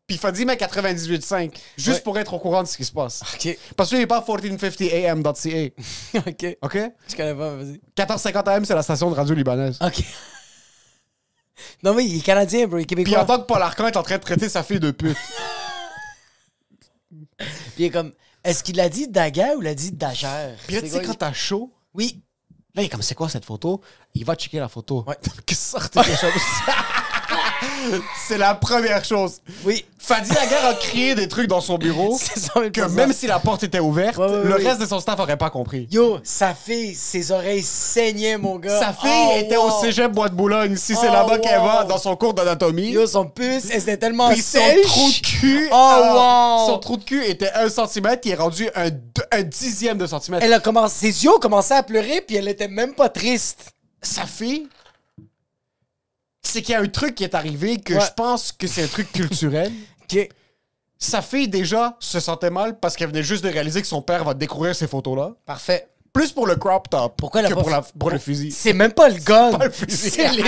Puis Fadi met 98.5, juste Ouais. pour être au courant de ce qui se passe. OK. Parce qu'il n'est pas 1450am.ca. OK. OK? Je connais pas, vas-y. 1450 AM, c'est la station de radio libanaise. OK. Non, mais il est canadien, bro. Il est Puis québécois. en tant que Paul Arcand est en train de traiter sa fille de pute. Puis il est comme, est-ce qu'il l'a dit Daga ou l'a dit Dagère? Puis là, tu sais, quand t'as chaud, Oui. là, il est comme, c'est quoi cette photo? Il va checker la photo. Ouais. Qu'est-ce que sortez quelque chose? C'est la première chose. Oui. Fadi Laguerre a créé des trucs dans son bureau C'est 100 000 que même si la porte était ouverte, Ouais, ouais, le ouais. reste de son staff aurait pas compris. Yo, sa fille, ses oreilles saignaient, mon gars. Sa fille Oh, était wow. au cégep Bois de Boulogne. Si c'est Oh, là-bas qu'elle va wow. dans son cours d'anatomie. Yo, son puce, elle était tellement Puis son sèche. trou de cul. Oh, wow. Son trou de cul était 1 cm, qui est rendu un dixième de centimètre. Elle a commencé, ses yeux ont commencé à pleurer, puis elle était même pas triste. Sa fille, c'est qu'il y a un truc qui est arrivé que Ouais. je pense que c'est un truc culturel. OK. Sa fille, déjà, se sentait mal parce qu'elle venait juste de réaliser que son père va découvrir ces photos-là. Parfait. Plus pour le crop top Pourquoi elle a que pas pour le fusil. C'est même pas le gun. pas le fusil. C'est les...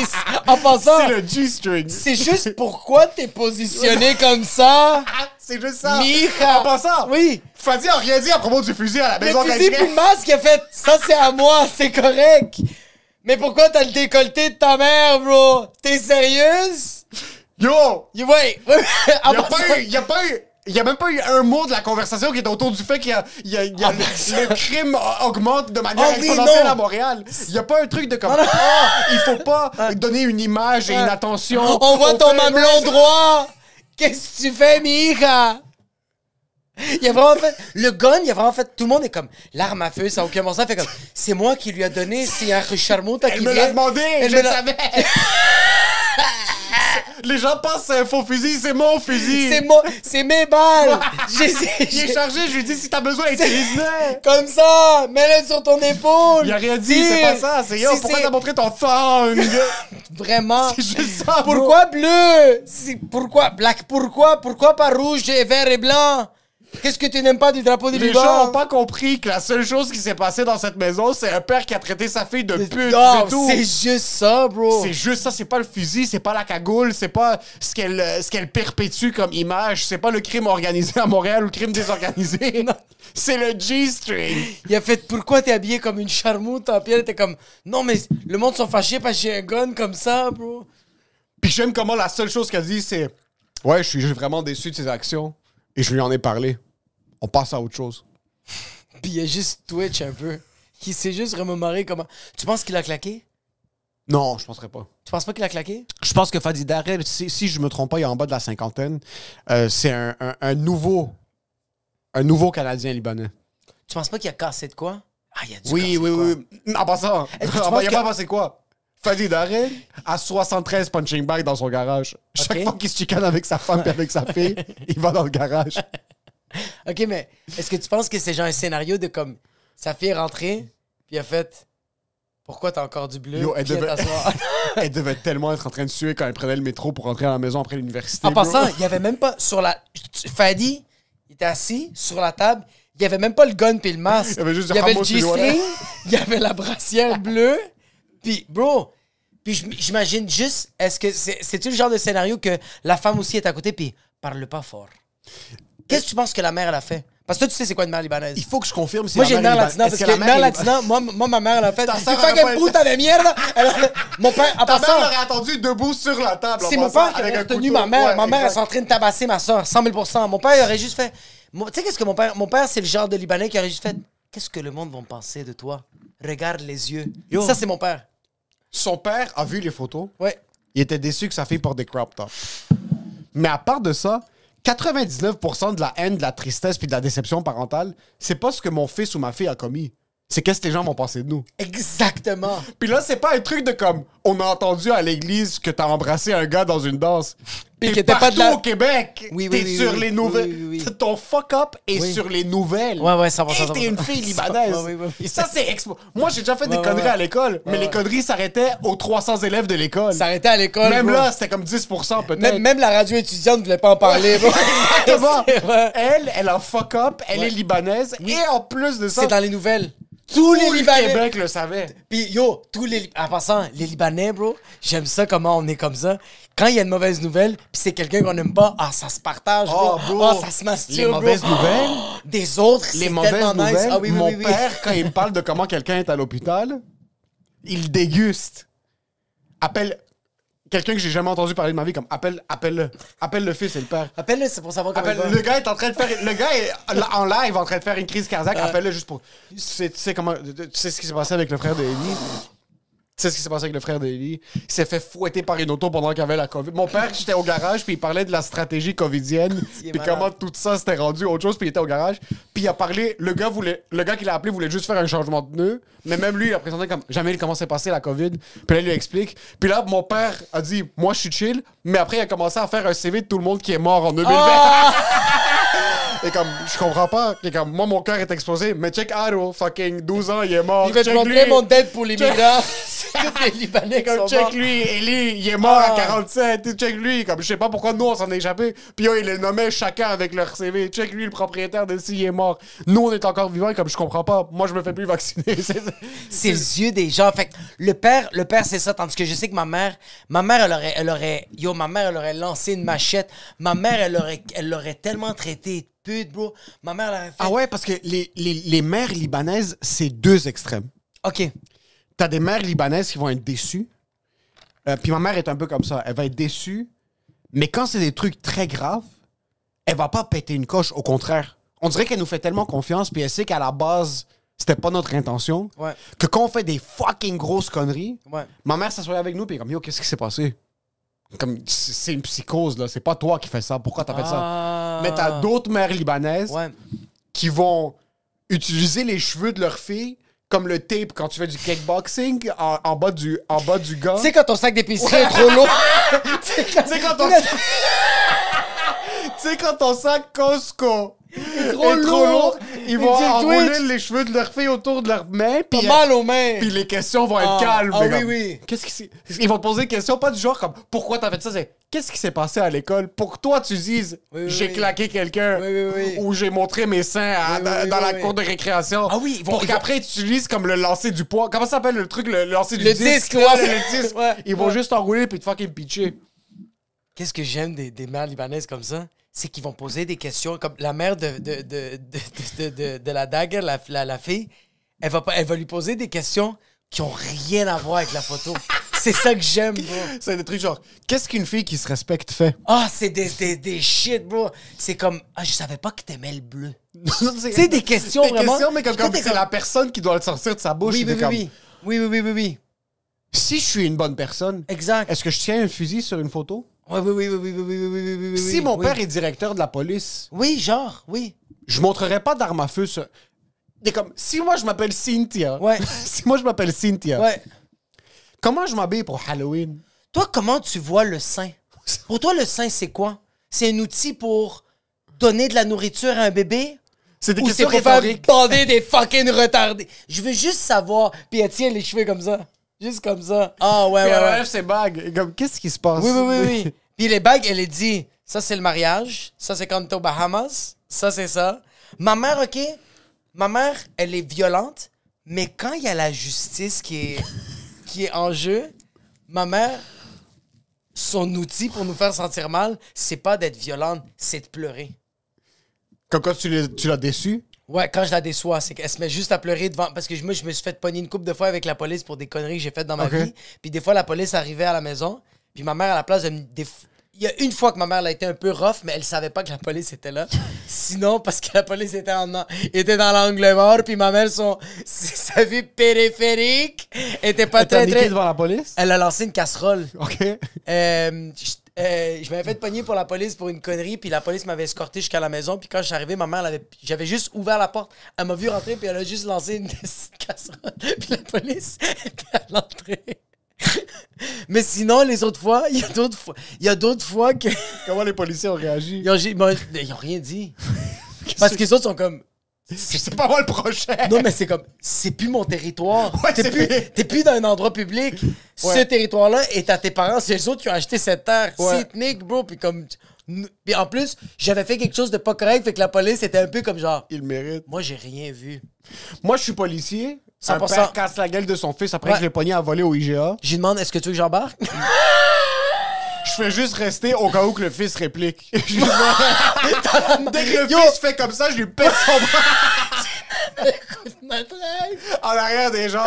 En passant, C'est le G-string. c'est juste pourquoi t'es positionné comme ça. Ah, c'est juste ça. Mija. En passant, Oui. Fadi a rien dit à propos du fusil à la Le maison fusil puis le masque, il a fait ça, c'est à moi, c'est correct. Mais pourquoi t'as le décolleté de ta mère, bro? T'es sérieuse? Yo! Ouais. En passant- Il y a même pas eu un mot de la conversation qui est autour du fait qu'il y a, Ah, le crime augmente de manière Ah oui, exponentielle non. à Montréal. Il y a pas un truc de comme, Non, non. il faut pas donner une image et une attention. On voit au ton fait- mamelon droit. Qu'est-ce que tu fais, mija? Il a vraiment fait. Le gun, il a vraiment fait. Tout le monde est comme. L'arme à feu, ça n'a aucun bon sens. Fait comme. C'est moi qui lui a donné. C'est un charmota qui Elle me vient. l'a demandé, Elle je me le l'a- savais. Les gens pensent que c'est un faux fusil, c'est mon fusil. C'est moi. C'est mes balles. Il est chargé, je lui dis si t'as besoin, utilise-le. Comme ça. Mets-le sur ton épaule. Il a rien dit, c'est Tire. pas ça. C'est yo, Si pourquoi c'est- t'as montré ton thong? Vraiment. C'est juste ça, bro. Pourquoi bleu? Pourquoi black? Pourquoi pas rouge et vert et blanc? Qu'est-ce que tu n'aimes pas du drapeau du Les Liban? gens n'ont pas compris que la seule chose qui s'est passée dans cette maison, c'est un père qui a traité sa fille de pute. Non, c'est tout. c'est juste ça, bro. C'est juste ça, c'est pas le fusil, c'est pas la cagoule, c'est pas ce qu'elle perpétue comme image, c'est pas le crime organisé à Montréal ou le crime désorganisé. C'est le G-string. Il a fait pourquoi t'es habillé comme une charmoute? Puis elle était comme non, mais le monde sont fâchés parce que j'ai un gun comme ça, bro. Puis j'aime comment la seule chose qu'elle dit, c'est ouais, je suis vraiment déçu de ses actions et je lui en ai parlé. On passe à autre chose. Puis il a juste twitch un peu. Il s'est juste remémoré comment. Tu penses qu'il a claqué? Non, je penserais pas. Tu penses pas qu'il a claqué? Je pense que Fadi Darel, si je me trompe pas, il est en bas de la cinquantaine. C'est un nouveau Canadien libanais. Tu penses pas qu'il a cassé de quoi? Ah, il a dû Oui, casser oui, de quoi. oui. En passant, Est-ce que tu il penses a que- pas passé quoi? Fadi Darel a 73 punching bags dans son garage. Chaque Ok. fois qu'il se chicane avec sa femme et avec sa fille, il va dans le garage. Ok, mais est-ce que tu penses que c'est genre un scénario de comme sa fille est rentrée, puis elle a fait pourquoi t'as encore du bleu? Yo, elle Puis devait- t'asseoir. Elle devait tellement être en train de suer quand elle prenait le métro pour rentrer à la maison après l'université. En bro. passant, il y avait même pas sur la. Fadi, il était assis sur la table, il y avait même pas le gun puis le masque. Il y avait juste il y avait le Ramos puis Douala. G-string, il y avait la brassière bleue, puis bro. Puis j'imagine juste, est-ce que c'est-tu le genre de scénario que la femme aussi est à côté, puis parle pas fort? Qu'est-ce que tu penses que la mère, elle a fait? Parce que toi, tu sais c'est quoi une mère libanaise. Il faut que je confirme si Moi, j'ai la une mère est latina, libanaise. parce que une mère latina, moi, ma mère, elle a fait... Tu fais une puta de mierda! Mon père, en Ta passant... mère l'aurait attendu debout sur la table. C'est mon père qui aurait retenu ma mère. Ma mère, elle est en train de tabasser ma soeur, 100 000 %. Mon père, il aurait juste fait... Tu sais, qu'est-ce que mon père... Mon père, c'est le genre de Libanais qui aurait juste fait... Qu'est-ce que le monde va penser de toi? Regarde les yeux. Yo. Ça, c'est mon père. Son père a vu les photos. Ouais. Il était déçu que sa fille porte des crop tops. Mais à part de ça, 99% de la haine, de la tristesse puis de la déception parentale, c'est pas ce que mon fils ou ma fille a commis. C'est qu'est-ce que les gens vont penser de nous. Exactement. Puis là, c'est pas un truc de comme on a entendu à l'église que t'as embrassé un gars dans une danse. Puis T'es que t'es pas partout de la- au Québec. Oui, oui, T'es oui, sur oui. les nouvelles. Oui, oui, oui. Ton fuck up est Oui. sur les nouvelles. Ouais, 100%. Et t'es une fille libanaise. Ouais, oui, oui. Ça, c'est Moi, j'ai déjà fait des Ouais, conneries ouais. à l'école, mais Ouais, les ouais. conneries s'arrêtaient aux 300 élèves de l'école. S'arrêter à l'école. Même bro. là, c'était comme 10% peut-être. Même la radio étudiante voulait pas en parler. bro. Exactement. C'est vrai. Elle a fuck up, elle Ouais. est libanaise, et en plus de ça, C'est dans les nouvelles. tout les le Libanais. Québec le savait. Puis yo, en passant, les Libanais, bro, j'aime ça comment on est comme ça. Quand il y a une mauvaise nouvelle, puis c'est quelqu'un qu'on aime pas, ça se partage, bro. Oh, bro. Ça se masturbe, Les mauvaises bro. nouvelles. Des autres, Les c'est mauvaises tellement nouvelles, nice. Ah oui, oui, mon oui, oui. père, quand il me parle de comment quelqu'un est à l'hôpital, il déguste. Appelle quelqu'un que j'ai jamais entendu parler de ma vie, comme appelle-le. Appelle le fils et le père. Appelle-le, c'est pour savoir comment Appelle, il va. le gars est en train de faire. Le gars est en live en train de faire une crise cardiaque. Appelle-le juste pour. Tu sais ce qui s'est passé avec le frère de Ellie? Tu sais ce qui s'est passé avec le frère d'Eli? Il s'est fait fouetter par une auto pendant qu'il y avait la COVID. Mon père, j'étais au garage, puis il parlait de la stratégie covidienne, Il est puis malade. comment tout ça s'était rendu autre chose, puis il était au garage. Puis il a parlé, le gars qui l'a appelé voulait juste faire un changement de pneu, mais même lui, il a présenté comme jamais comment s'est passé la COVID. Puis là, il lui explique. Puis là, mon père a dit, moi, je suis chill, mais après, il a commencé à faire un CV de tout le monde qui est mort en 2020. Et comme, je comprends pas. Et comme, moi, mon cœur est explosé. Mais check Aro, fucking 12 ans, il est mort. Il va te Check montrer lui. mon dette pour les migrants. C'est tous les Libanais qui Comme sont check morts. lui, Eli, il est mort à Ah. 47. Check lui, comme je sais pas pourquoi nous on s'en est échappé. Puis yo, il les nommait chacun avec leur CV. Check lui, le propriétaire de ci, il est mort. Nous on est encore vivants, comme je comprends pas. Moi je me fais plus vacciner. C'est les yeux des gens. Fait que le père, c'est ça. Tandis que je sais que ma mère, elle aurait lancé une machette. Ma mère, elle l'aurait tellement traité de pute, bro. Ma mère, elle aurait fait. Ah ouais, parce que les mères libanaises, c'est deux extrêmes. OK. T'as des mères libanaises qui vont être déçues. Puis ma mère est un peu comme ça. Elle va être déçue. Mais quand c'est des trucs très graves, elle va pas péter une coche. Au contraire. On dirait qu'elle nous fait tellement confiance. Puis elle sait qu'à la base, c'était pas notre intention. Ouais. Que quand on fait des fucking grosses conneries, Ouais. ma mère s'assoit avec nous. Puis elle est comme, yo, qu'est-ce qui s'est passé? Comme, c'est une psychose, là. C'est pas toi qui fais ça. Pourquoi t'as fait ça? Ah. Mais t'as d'autres mères libanaises Ouais. qui vont utiliser les cheveux de leur fille comme le tape quand tu fais du kickboxing en bas du gars. Tu sais, quand ton sac d'épicerie est trop lourd. Tu sais quand ton... Tu sais quand ton sac Costco est trop lourd, ils vont dit le enrouler Twitch. les cheveux de leur fille autour de leurs mains Pas puis mal aux mains. puis les questions vont être calmes. Ah mais oui, comme, oui. Qu'est-ce qui s'est... Ils vont te poser des questions pas du genre comme pourquoi t'as fait ça, c'est qu'est-ce qui s'est passé à l'école pour que toi tu dises Oui, oui, j'ai oui. claqué quelqu'un Oui, oui, oui. ou j'ai montré mes seins Oui, oui, dans oui, la oui. cour de récréation. Ah oui, ils vont- pour ils qu'après tu utilises comme le lancer du poids. Comment ça s'appelle le truc, le lancer du Le disque? disque, Ouais, ouais. le disque. Ouais. Ils vont Ouais. juste enrouler puis te fucking pitcher. Qu'est-ce que j'aime des mères libanaises comme ça? C'est qu'ils vont poser des questions. Comme la mère de la dague, la fille, elle va lui poser des questions qui ont rien à voir avec la photo. C'est ça que j'aime, bro. C'est des trucs genre qu'est-ce qu'une fille qui se respecte fait? Ah, c'est des shit, bro. C'est comme, je savais pas que t'aimais le bleu. Tu sais, des questions vraiment- mais comme Toi, t'es c'est comme- la personne qui doit le sortir de sa bouche. Oui, T'es oui, comme, oui, oui. Oui, oui, oui, oui, oui. Si je suis une bonne personne, Exact. est-ce que je tiens un fusil sur une photo? Oui, oui, oui, oui, oui, oui, oui, oui, oui, oui, oui. Si mon oui. père est directeur de la police, Oui, genre, oui. je montrerai pas d'arme à feu sur... Et comme, si moi je m'appelle Cynthia, Ouais. si moi je m'appelle Cynthia, Ouais. comment je m'habille pour Halloween? Toi, comment tu vois le sein? Pour toi, le sein, c'est quoi? C'est un outil pour donner de la nourriture à un bébé? C'est des Ou c'est questions pour faire rhétoriques. bander des fucking retardés? Je veux juste savoir. Puis elle tient les cheveux comme ça. Juste comme ça. Ah, ouais, Puis ouais, elle ouais. enlève ses bagues. Et comme, qu'est-ce qui se passe? Oui, oui, oui, oui. Puis les bagues, elle est dit, ça, c'est le mariage. Ça, c'est quand t'es aux Bahamas. Ça, c'est ça. Ma mère, OK? Ma mère, elle est violente. Mais quand il y a la justice qui est en jeu, ma mère... Son outil pour nous faire sentir mal, c'est pas d'être violente, c'est de pleurer. Comme quand tu l'as déçu? Ouais, quand je la déçois, c'est qu'elle se met juste à pleurer devant. Parce que moi, je me suis fait pogner une couple de fois avec la police pour des conneries que j'ai faites dans ma vie. Puis des fois, la police arrivait à la maison. Puis ma mère, à la place de me. Il y a une fois que ma mère elle a été un peu rough, mais elle savait pas que la police était là. Sinon, parce que la police était dans l'angle mort, puis ma mère, sa vue périphérique était pas très. Devant la police? Elle a lancé une casserole. OK. Je m'avais fait pogner pour la police pour une connerie, puis la police m'avait escorté jusqu'à la maison, puis quand je suis arrivé, ma mère, j'avais juste ouvert la porte, elle m'a vu rentrer, puis elle a juste lancé une casserole, puis la police était à l'entrée. Mais sinon, les autres fois, il y a d'autres fois que... Comment les policiers ont réagi? Ils ont rien dit. Parce que les autres sont comme... C'est pas moi le prochain! Non, mais c'est comme... C'est plus mon territoire. Ouais, T'es plus dans un endroit public. Ouais. Ce territoire-là est à tes parents. C'est eux autres qui ont acheté cette terre. Ouais. C'est ethnique, bro. Puis comme... Puis en plus, j'avais fait quelque chose de pas correct, fait que la police était un peu comme genre... Il mérite. Moi, j'ai rien vu. Moi, je suis policier. 100%. Un père casse la gueule de son fils après que je l'ai pogné à voler au IGA. Je lui demande, est-ce que tu veux que j'embarque? Je fais juste rester au cas où que le fils réplique. Dès que le fils fait comme ça, je lui pète son bras en arrière des jambes.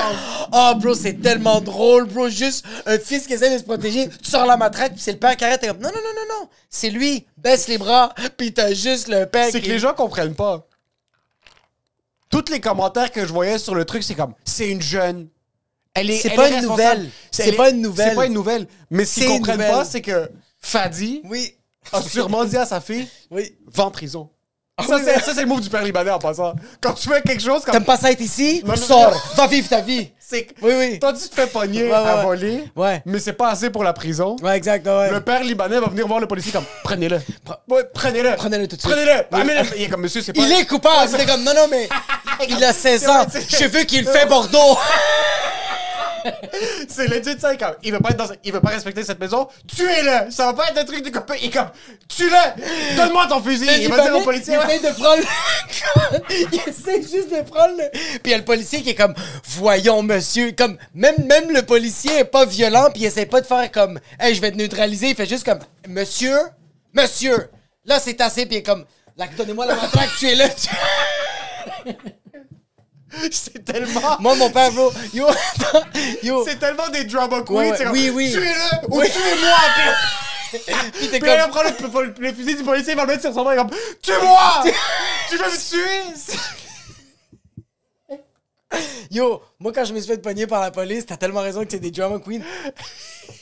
Oh, bro, c'est tellement drôle, bro. Juste un fils qui essaie de se protéger, tu sors la matraque, puis c'est le père qui arrête. T'es comme, non, non, non, non, non. C'est lui. Baisse les bras, puis t'as juste le père C'est que les gens comprennent pas. Tous les commentaires que je voyais sur le truc, c'est comme, c'est une jeune. C'est pas une nouvelle. C'est pas une nouvelle. C'est pas une nouvelle. Mais ce qu'ils C'est une comprennent nouvelle. pas, c'est que Fadi Oui. a sûrement dit à sa fille, Oui. va en prison. Ah Ça, oui, c'est le move du père libanais en passant. Quand tu fais quelque chose comme... T'aimes pas ça être ici? Non, non, Sors. non. Va vivre ta vie. C'est... Oui, oui. Toi, tu te fais pogner Ouais, à ouais. voler, Ouais. mais c'est pas assez pour la prison. Ouais, exact. Ouais. Le père libanais va venir voir le policier comme, prenez-le. Ouais, prenez-le. Prenez-le tout de suite. Prenez-le. Amenez-le. Il est comme, monsieur, c'est pas... Il est coupable. C'était comme, non, non, mais il a 16 ans. C'est- Je veux qu'il fait Bordeaux. C'est legit ça, comme, il veut pas être dans... Il veut pas respecter cette maison. Tuez-le. Ça va pas être un truc de copain. Il est comme, tue-le. Donne-moi ton fusil. Il va dire au policier. Il ouais. essaie de prendre il essaie juste de prendre Puis il y a le policier qui est comme, voyons, monsieur. Comme, même le policier est pas violent, puis il essaie pas de faire comme, hey, je vais te neutraliser. Il fait juste comme, monsieur, là, c'est assez, puis il est comme, là, donnez-moi la matraque, tuez-le. C'est tellement... Moi, mon père, bro, yo, attends, yo. C'est tellement des drama queens. Ouais, ouais. c'est comme, Oui, oui. Tuez-le ou Oui. tuez-moi. Puis t'es Puis là, comme, il prend le fusil du policier, il va le mettre sur son bras, il est comme, tue-moi. Tu veux me tuer. yo, moi, quand je me suis fait pogner par la police, t'as tellement raison que c'est des drama queens.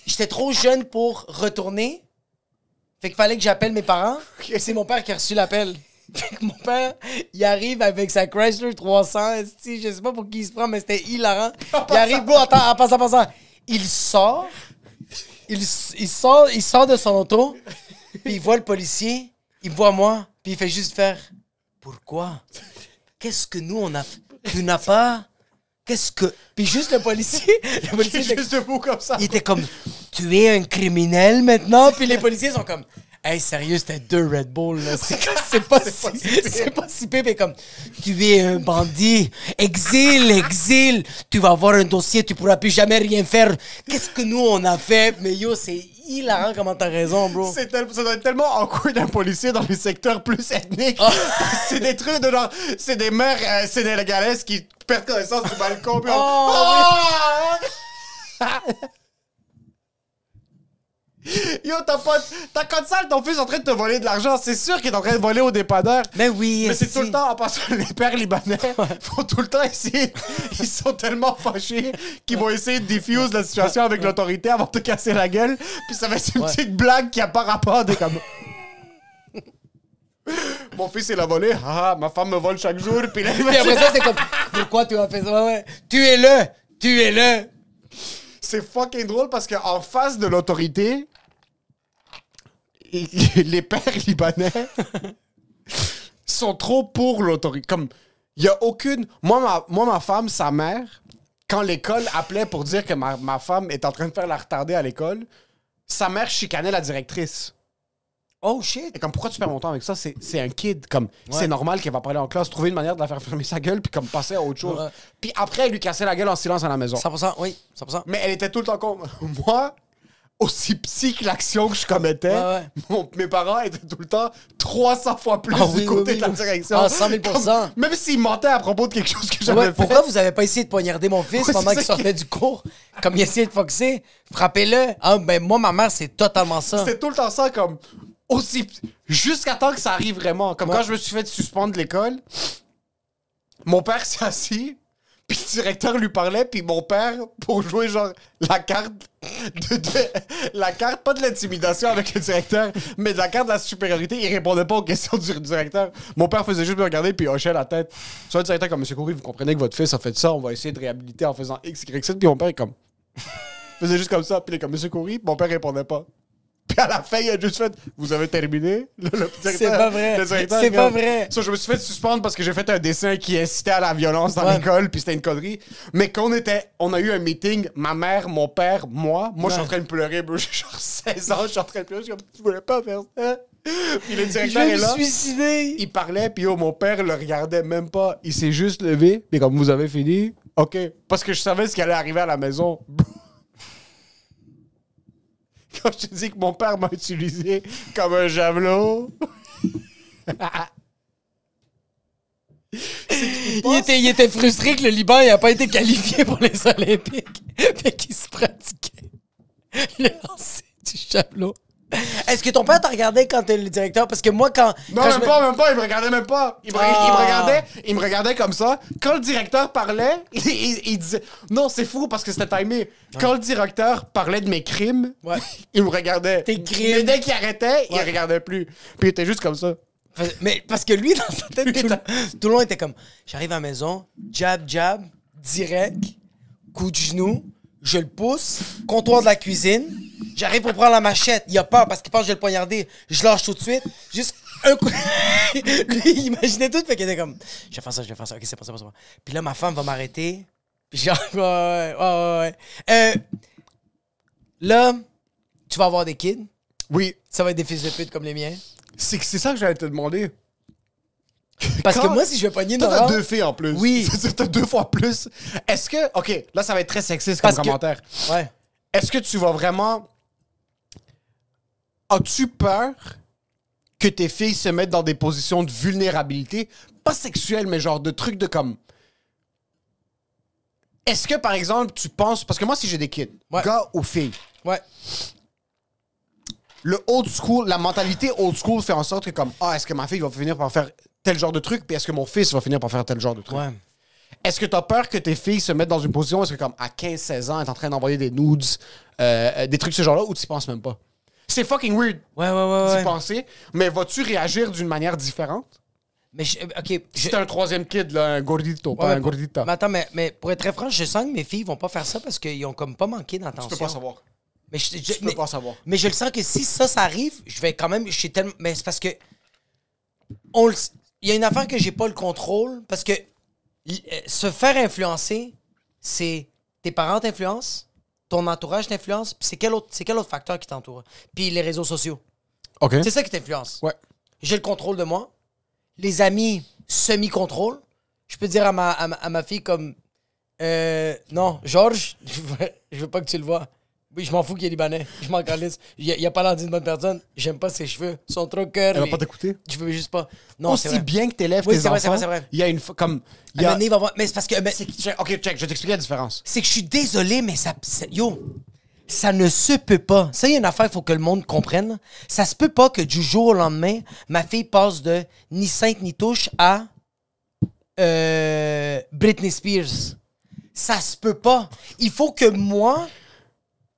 J'étais trop jeune pour retourner. Fait qu'il fallait que j'appelle mes parents. C'est mon père qui a reçu l'appel. Fait que mon père, il arrive avec sa Chrysler 300. esti, je sais pas pour qui il se prend, mais c'était hilarant. Il arrive, bro, attends, en passant. Il sort. Il sort de son auto. Puis il voit le policier. Il me voit moi. Puis il fait juste faire, pourquoi? Qu'est-ce que nous, on a... Tu n'as pas... Qu'est-ce que... Puis juste le policier C'est était, juste debout comme ça. il était comme, tu es un criminel maintenant? Puis les policiers sont comme, hey, sérieux, c'était 2 Red Bull, là. C'est pas si pire. Mais comme, tu es un bandit. Exil. Tu vas avoir un dossier, tu pourras plus jamais rien faire. Qu'est-ce que nous, on a fait? Mais yo, c'est hilarant comment t'as raison, bro. Ça doit être tellement awkward d'un policier dans les secteurs plus ethniques. C'est des trucs de genre... C'est des mères sénégalaises qui perdent connaissance du balcon. Puis Yo, t'as comme ça ton fils en train de te voler de l'argent. C'est sûr qu'il est en train de voler au dépanneur. Mais oui. Mais c'est tout le temps, en passant, les pères libanais font tout le temps essayer. Ils sont tellement fâchés qu'ils vont essayer de diffuse la situation avec l'autorité avant de te casser la gueule. Puis ça va être une petite blague qui a pas rapport. Des comme... Mon fils, il a volé. Ah, ma femme me vole chaque jour. Puis là, Puis après ça, c'est comme, pourquoi tu as fait ça? Ouais. Tuez-le. c'est fucking drôle parce qu'en face de l'autorité, les pères libanais sont trop pour l'autorité. Comme, il y a aucune... Moi, ma femme, sa mère, quand l'école appelait pour dire que ma femme est en train de faire la retardée à l'école, sa mère chicanait la directrice. Oh, shit. Et comme, pourquoi tu perds mon temps avec ça? C'est un kid. Comme, c'est normal qu'elle va pas aller en classe, trouver une manière de la faire fermer sa gueule, puis comme passer à autre chose. Ouais. Puis après, elle lui cassait la gueule en silence à la maison. 100%, oui, 100%. Mais elle était tout le temps con. Moi, aussi psy que l'action que je commettais, Ouais. mes parents étaient tout le temps 300 fois plus du côté de la direction. Ah, 100 000 Comme, même s'ils mentaient à propos de quelque chose que j'avais Ouais, fait. pourquoi vous avez pas essayé de poignarder mon fils Ouais, pendant c'est qu'il ça sortait du cours? Comme il essayait de foxer, frappez-le. Ah, ben moi, ma mère, c'est totalement ça. C'était tout le temps ça, comme aussi. Jusqu'à temps que ça arrive vraiment. Comme quand je me suis fait suspendre de l'école, mon père s'est assis, puis le directeur lui parlait, puis mon père, pour jouer genre la carte la carte, pas de l'intimidation avec le directeur, mais de la carte de la supériorité, il répondait pas aux questions du directeur. Mon père faisait juste me regarder, puis il hochait la tête. Soit le directeur comme, Monsieur Coury, vous comprenez que votre fils a fait ça, on va essayer de réhabiliter en faisant X, Y, Z, puis mon père est comme. faisait juste comme ça, puis il est comme, Monsieur Coury, mon père répondait pas. Puis à la fin, il a juste fait vous avez terminé. C'est pas vrai. C'est pas vrai. So, je me suis fait suspendre parce que j'ai fait un dessin qui incitait à la violence dans l'école, puis c'était une connerie. Mais quand on a eu un meeting, ma mère, mon père, moi, je suis en train de pleurer, bro. J'ai genre 16 ans, je suis en train de pleurer. Je suis comme, tu voulais pas faire ça. Puis le directeur est là. Je vais me suicider. Il parlait, puis mon père le regardait même pas. Il s'est juste levé, puis comme vous avez fini, OK. Parce que je savais ce qui allait arriver à la maison. Quand je te dis que mon père m'a utilisé comme un javelot. Il était frustré que le Liban n'a pas été qualifié pour les Olympiques. Fait qu'il se pratiquait le lancer du javelot. Est-ce que ton père t'a regardé quand t'es le directeur? Parce que moi, quand... Non, quand même pas, il me regardait même pas. Il me regardait comme ça. Quand le directeur parlait, il disait... Non, c'est fou parce que c'était timé. Quand le directeur parlait de mes crimes, il me regardait. Tes crimes. Mais dès qu'il arrêtait, il regardait plus. Puis il était juste comme ça. Mais parce que lui, dans sa tête, tout le long était comme... J'arrive à la maison, jab, direct, coup de genou, je le pousse, comptoir de la cuisine... J'arrive pour prendre la machette. Il a peur parce qu'il pense que je vais le poignarder. Je lâche tout de suite. Juste un coup. Lui, il imaginait tout. Fait qu'il était comme, je vais faire ça. Ok, c'est pas ça. Puis là, ma femme va m'arrêter. Puis genre, ouais. Là, tu vas avoir des kids. Oui. Ça va être des fils de pute comme les miens. C'est ça que j'allais te demander. Parce que moi, si je vais pogner Toi, Nora... t'as 2 filles en plus. Oui. T'as 2 fois plus. Est-ce que... OK, là, ça va être très sexiste comme commentaire. Ouais. Est-ce que tu vas vraiment... As-tu peur que tes filles se mettent dans des positions de vulnérabilité? Pas sexuelle, mais genre de trucs de comme... Est-ce que, par exemple, tu penses... Parce que moi, si j'ai des kids, gars ou filles, le old school, la mentalité old school fait en sorte que comme, est-ce que ma fille va finir par faire tel genre de truc, puis est-ce que mon fils va finir par faire tel genre de truc? Ouais. Est-ce que t'as peur que tes filles se mettent dans une position où est-ce que comme à 15-16 ans, elle est en train d'envoyer des nudes, des trucs de ce genre-là, ou tu y penses même pas? C'est fucking weird d'y penser, mais vas-tu réagir d'une manière différente? Mais OK. Si t'as un troisième kid, là, un gordito, pas un gordita. Mais attends, mais pour être très franc, je sens que mes filles vont pas faire ça parce qu'ils ont comme pas manqué d'attention. Tu peux pas savoir. Mais tu peux pas savoir. Mais je le sens que si ça arrive, je vais quand même... Mais c'est parce que... Il y a une affaire que j'ai pas le contrôle, parce que se faire influencer, c'est tes parents t'influencent, ton entourage t'influence, puis c'est quel autre facteur qui t'entoure? Puis les réseaux sociaux. OK. C'est ça qui t'influence. Ouais. J'ai le contrôle de moi. Les amis, semi-contrôle. Je peux dire à ma fille comme... non, Georges, je veux pas que tu le vois. Oui, je m'en fous qu'il est libanais. Je m'en calisse. Il a pas l'air d'une bonne personne. J'aime pas ses cheveux. Ils sont trop cœur. Elle va pas t'écouter? Je veux juste pas. Non, c'est aussi vrai. bien que t'élèves tes enfants. C'est vrai. Il y a une... Comme... Il va voir... Mais c'est parce que... OK, check. Je vais t'expliquer la différence. C'est que je suis désolé, mais yo... Ça ne se peut pas. Ça, il y a une affaire, il faut que le monde comprenne. Ça se peut pas que du jour au lendemain, ma fille passe de ni sainte ni touche à Britney Spears. Ça se peut pas. Il faut que moi,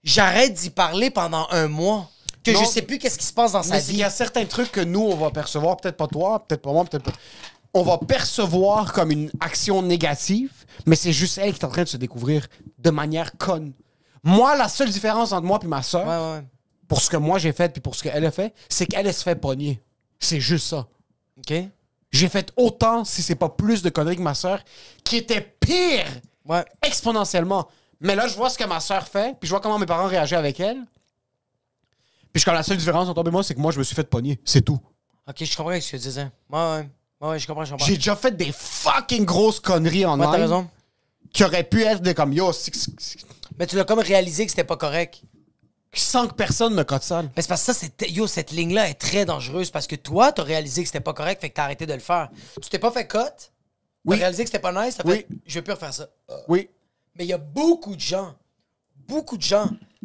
j'arrête d'y parler pendant un mois. Que je sais plus qu'est-ce qui se passe dans sa vie. Il y a certains trucs que nous, on va percevoir, peut-être pas toi, peut-être pas moi, peut-être pas... On va percevoir comme une action négative, mais c'est juste elle qui est en train de se découvrir de manière conne. Moi, la seule différence entre moi et ma soeur, pour ce que moi j'ai fait puis pour ce qu'elle a fait, c'est qu'elle se fait pogner. C'est juste ça. OK. J'ai fait autant, si c'est pas plus de conneries que ma soeur, qui était pire exponentiellement. Mais là, je vois ce que ma soeur fait, puis je vois comment mes parents réagissent avec elle. Puis je comme la seule différence entre toi et moi, c'est que moi, je me suis fait pogner. C'est tout. OK, je comprends ce que tu disais. Ouais, je comprends. J'ai déjà fait des fucking grosses conneries en ligne. T'as raison. Qui auraient pu être de comme yo, Mais tu l'as comme réalisé que c'était pas correct. Sans que personne me cote sale. Mais c'est parce que ça, yo, cette ligne-là est très dangereuse parce que toi, t'as réalisé que c'était pas correct, fait que t'as arrêté de le faire. Tu t'es pas fait cut, Oui. t'as réalisé que c'était pas nice, t'as Oui. fait, je vais plus refaire ça. Oui. Mais il y a beaucoup de gens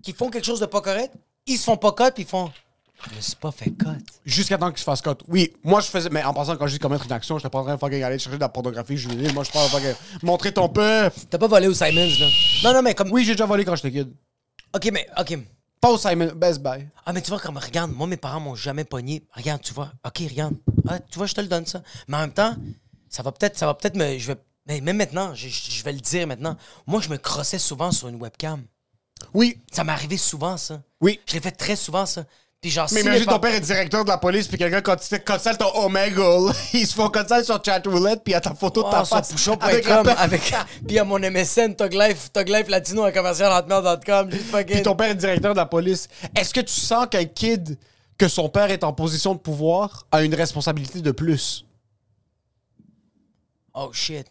qui font quelque chose de pas correct, ils se font pas cut, puis ils font, je me suis pas fait cut. Jusqu'à temps qu'il se fasse cut. Oui, moi je faisais. Mais en passant, quand je dis commettre une action, j'étais pas en train de fucking aller chercher de la pornographie juvénile. Moi je parle fucking. Montrer ton peu. T'as pas volé au Simons, là. Non, non, mais comme. Oui, j'ai déjà volé quand j'étais kid. Ok, mais, ok. Pas au Simon, Best Buy. Ah, mais tu vois, comme, regarde, moi, mes parents m'ont jamais pogné. Regarde, tu vois. Ok, regarde. Ah, tu vois, je te le donne, ça. Mais en même temps, ça va peut-être me. Mais même maintenant, je vais le dire maintenant. Moi, je me crossais souvent sur une webcam. Oui, Ça m'est arrivé souvent, ça. oui. Je l'ai fait très souvent, ça. Puis genre, Mais si imagine mes ton par- père est directeur de la police, puis quelqu'un quand tu code sale ton Omegle, ils se font code sale sur chat roulette, puis il y a ta photo de ta Wow, sur face. Pouchon.com avec. Puis à mon MSN, Tug Life Latino à commercial.hotmail.com. Juste fucking. Puis ton père est directeur de la police. Est-ce que tu sens qu'un kid, que son père est en position de pouvoir, a une responsabilité de plus? Oh shit.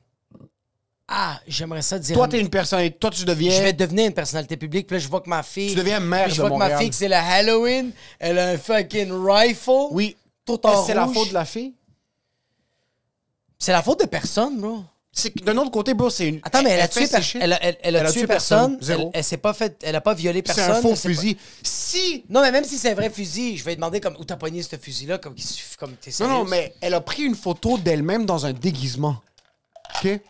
Ah, j'aimerais ça dire. Toi, t'es une personne, toi, tu deviens. Je vais devenir une personnalité publique, puis là, je vois que ma fille. Tu deviens maire puis je de vois que ma Montréal. fille, que c'est le Halloween, elle a un fucking rifle. Oui. Tout en C'est la rouge. faute de la fille? C'est la faute de personne, bro. C'est que d'un autre côté, bro, c'est une. Attends, mais elle a fait tué, ses shit. elle a tué personne. Zéro. Elle s'est pas fait. Elle a pas violé C'est personne. un faux elle s'est pas- fusil. Si. Non, mais même si c'est un vrai fusil, je vais demander comme où t'as pogné ce fusil-là, comme t'es Non, sérieux. non, mais elle a pris une photo d'elle-même dans un déguisement. OK?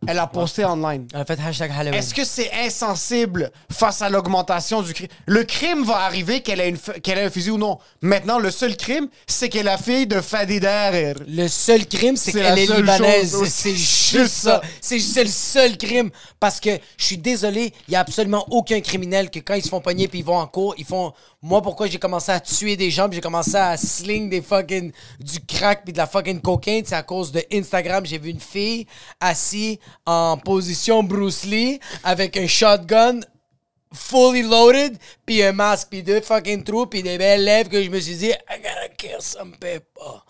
Elle a posté online. Elle a fait hashtag Halloween. Est-ce que c'est insensible face à l'augmentation du crime? Le crime va arriver qu'elle ait un fusil ou non. Maintenant, le seul crime, c'est qu'elle est la fille de Fadider. Le seul crime, c'est C'est qu'elle la est seule libanaise. chose. C'est Juste juste ça. ça. C'est le seul crime. Parce que, je suis désolé, il y a absolument aucun criminel que quand ils se font pogner puis ils vont en cours, ils font... Moi, pourquoi j'ai commencé à tuer des gens puis j'ai commencé à sling du crack puis de la fucking cocaine, c'est à cause de Instagram. J'ai vu une fille assise en position Bruce Lee avec un shotgun fully loaded, puis un masque, puis deux fucking trous, puis des belles lèvres que je me suis dit, I gotta kill some people.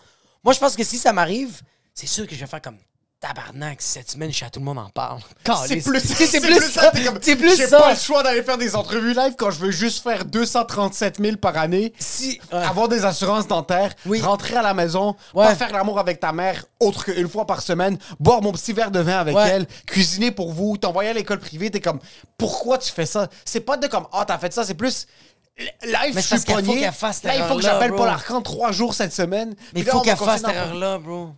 Moi, je pense que si ça m'arrive, c'est sûr que je vais faire comme tabarnak. Cette semaine, tout le monde en parle. C'est plus C'est plus ça. t'es comme, C'est plus j'ai ça. pas le choix d'aller faire des entrevues live quand je veux juste faire 237 000 par année. Si, Avoir des assurances dentaires, Oui. rentrer à la maison, Ouais. pas faire l'amour avec ta mère autre qu'une fois par semaine, boire mon petit verre de vin avec Ouais. elle, cuisiner pour vous, t'envoyer à l'école privée, t'es comme, pourquoi tu fais ça? C'est pas de comme, t'as fait ça, c'est plus, live, Mais je c'est suis parce qu'il faut pogné. qu'elle fasse cette Là, il faut que erreur-là, j'appelle bro. Paul Arcand 3 jours cette semaine. mais Puis il là, faut on va qu'elle fasse cette continuer dans- erreur-là, bro.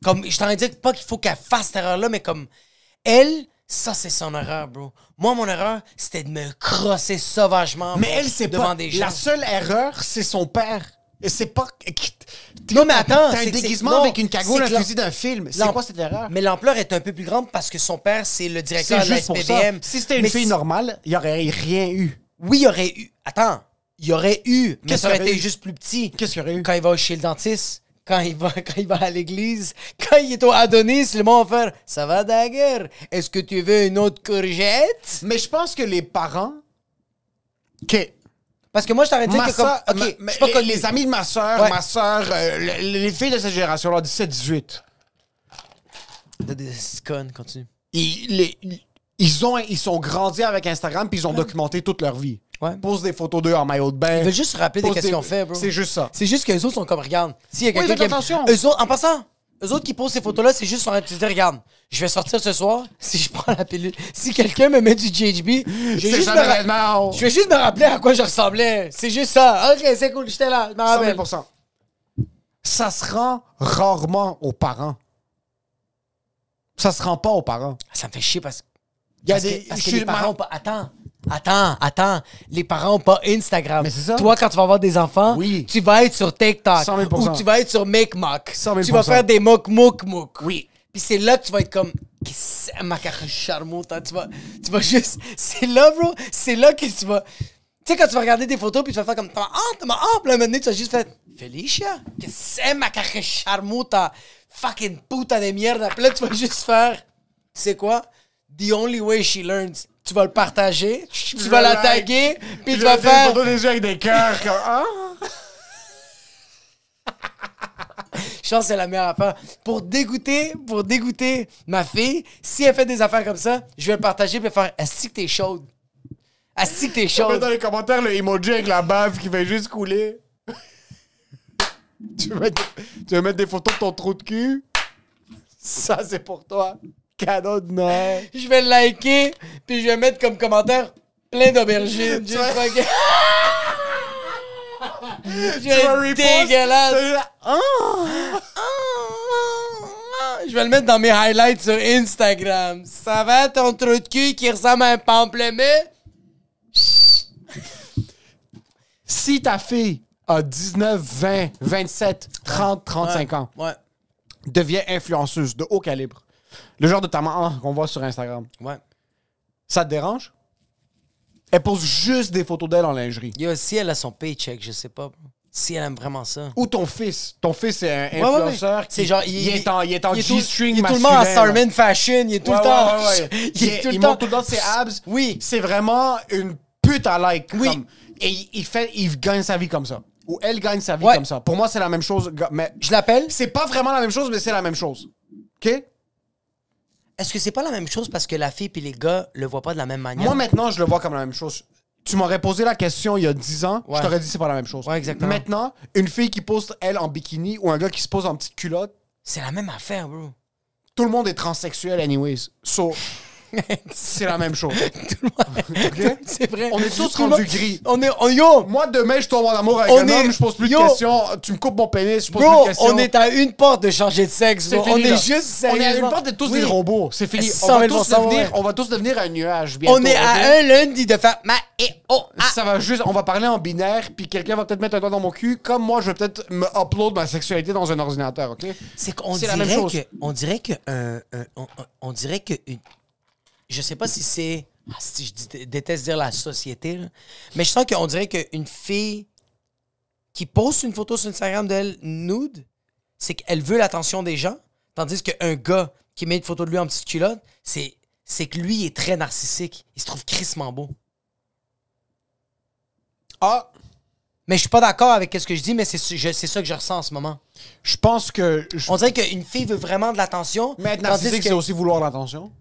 Comme, je t'en ai dit pas qu'il faut qu'elle fasse cette erreur-là, mais comme, elle, ça, c'est son erreur, bro. Moi, mon erreur, c'était de me crosser sauvagement. Mais bro, elle, c'est devant pas. des gens. La seule erreur, c'est son père. Et c'est pas. Non, mais attends, T'as un c'est que déguisement non, avec une cagoule, c'est un que fusil d'un film. C'est l'am- quoi cette erreur? Mais l'ampleur est un peu plus grande parce que son père, c'est le directeur C'est de la juste pour ça. SPVM. Si c'était une Mais fille normale, il y aurait rien eu. Oui, il y aurait eu. Attends, il y aurait eu. Mais Qu'est-ce ça aurait qu'il y aurait été eu? juste plus petit. Qu'est-ce qu'il y aurait eu? Quand il va chez le dentiste, quand il va à l'église, quand il est au Adonis, le monde va faire ça va Dagger? Est-ce que tu veux une autre courgette? Mais je pense que les parents. OK. Parce que moi, je t'aurais dit Ma que comme. soeur, Ok, je suis pas connu. les amis de ma soeur, Ouais. les filles de cette génération-là, 17-18, T'as des connes, continue. ils sont grandis avec Instagram puis ils ont documenté toute leur vie. Ouais. Pose des photos d'eux en maillot de bain. Ils veulent juste se rappeler de Pose qu'est-ce qu'ils ont fait, bro. C'est juste ça. C'est juste que les autres sont comme, regarde, s'il y a Oui, quelqu'un faites qui attention. Eux autres, en passant, eux autres qui posent ces photos-là, c'est juste en train de regarde, je vais sortir ce soir, si je prends la pilule, si quelqu'un me met du GHB, je vais, juste jamais me vraiment. je vais juste me rappeler à quoi je ressemblais. C'est juste ça. Ok, c'est cool, j'étais là, je m'en rappelle. 100 000%. Ça se rend rarement aux parents. Ça se rend pas aux parents. Ça me fait chier parce, Il y a parce des. que, parce je que suis les parents ma- ont pas... Attends. Les parents ont pas Instagram. Mais c'est ça. Toi, quand tu vas avoir des enfants, Oui. tu vas être sur TikTok. 100 000%. Ou tu vas être sur MakeMock. 100 000%. Tu vas faire des mouk. Oui. Puis c'est là que tu vas être comme... Qu'est-ce que c'est, ma carte charmante, hein? Tu vas juste... C'est là, bro. C'est là que tu vas... Tu sais, quand tu vas regarder des photos, puis tu vas faire comme... Puis là, un moment donné, tu vas juste faire... Felicia, qu'est-ce que c'est, ma carte charmante, fucking puta de mierda. Puis là, tu vas juste faire... C'est quoi? The only way she learns. Tu vas le partager, tu vas la taguer, puis tu vas Des faire... photos des yeux avec des cœurs. Comme, ah. Je pense que c'est la meilleure affaire. Pour dégoûter ma fille, si elle fait des affaires comme ça, je vais le partager et faire « Est-ce que t'es chaude? Asti que t'es Je vais chaud. mettre dans les commentaires le emoji avec la bave qui fait juste couler. Tu veux mettre des photos de ton trou de cul? Ça, c'est pour toi. Cadeau de Noël. Je vais le liker, puis je vais mettre comme commentaire plein d'aubergines. Juste vas- fucking- Je Tu vas vais être repost, dégueulasse. t'es là, Je vais le mettre dans mes highlights sur Instagram. Ça va ton trou de cul qui ressemble à un pamplemousse? Si ta fille a 19, 20, 27, 30, 35 ans, Ouais. devient influenceuse de haut calibre, le genre de ta maman qu'on voit sur Instagram, Ouais. ça te dérange? Elle pose juste des photos d'elle en lingerie. Yo, si elle a son paycheck, je sais pas. Si elle aime vraiment ça. Ou ton fils. Ton fils est un Ouais, influenceur. ouais. C'est genre, il est en il est tout- G-string il est tout le masculin. monde en là. Starman Fashion. Il est tout Ouais, le temps. ouais, ouais, ouais. Il montre tout le temps ses abs. Oui. C'est vraiment une pute à like. Oui. Comme, et il gagne sa vie comme ça. Ou elle gagne sa vie Ouais. comme ça. Pour moi, c'est la même chose. Mais Je l'appelle. c'est pas vraiment la même chose, mais c'est la même chose. OK? Est-ce que c'est pas la même chose parce que la fille et les gars le voient pas de la même manière? Moi, maintenant, je le vois comme la même chose. Tu m'aurais posé la question il y a 10 ans, Ouais. je t'aurais dit c'est pas la même chose. Ouais, exactement. Maintenant, une fille qui poste, elle, en bikini ou un gars qui se pose en petite culotte, C'est la même affaire, bro. tout le monde est transsexuel anyways. So, c'est la même chose. OK? C'est vrai. On est tous Tout le rendus monde- gris. Yo! Moi, demain, je tombe en amour avec On un est- homme, je pose plus Yo! de questions. Tu me coupes mon pénis, je pose Bro, plus de questions. on est à une porte de changer de sexe, C'est bro. fini, On là. est juste On est à une sérieusement- porte d'être tous Oui. des robots. C'est fini. 100 000 ouais. On va tous devenir un nuage bientôt. On est à OK? un lundi de faire ma et oh ah. Ça va juste, on va parler en binaire, puis quelqu'un va peut-être mettre un doigt dans mon cul, comme moi, je vais peut-être me upload ma sexualité dans un ordinateur, OK? C'est qu'on C'est la dirait même chose. que on dirait que on dirait que je sais pas si c'est si déteste dire la société là, mais je sens qu'on dirait qu'une fille qui poste une photo sur Instagram d'elle nude, c'est qu'elle veut l'attention des gens, tandis qu'un gars qui met une photo de lui en petite culotte, c'est que lui il est très narcissique, il se trouve crissement beau. Ah, Mais je suis pas d'accord avec ce que je dis, mais c'est ça que je ressens en ce moment. je pense que... On dirait qu'une fille veut vraiment de l'attention. Mais être tandis narcissique, que- c'est aussi vouloir l'attention.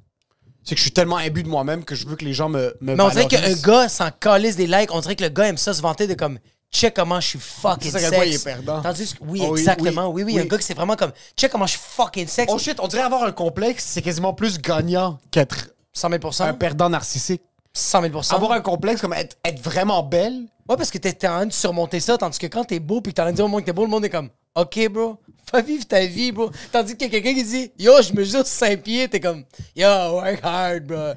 C'est que je suis tellement imbu de moi-même que je veux que les gens me Mais on dirait qu'un valorisent. gars s'en calisse des likes. On dirait que le gars aime ça se vanter de comme check comment je suis fucking C'est à quel point il sexe. est perdant. Tandis que, oui, Oh oui, exactement. Oui, oui, oui, un oui. gars qui c'est vraiment comme check comment je suis fucking sexe. Oh shit, on dirait avoir un complexe, c'est quasiment plus gagnant qu'être 100 000 un perdant narcissique. 100 000 Avoir un complexe comme être vraiment belle, Ouais, parce que t'es en train de surmonter ça, tandis que quand t'es beau puis que t'es en train de dire au monde que t'es beau, le monde est comme OK, bro, va vivre ta vie, bro. Tandis qu'il y a quelqu'un qui dit Yo, je mesure 5 pieds, t'es comme Yo, work hard, bro.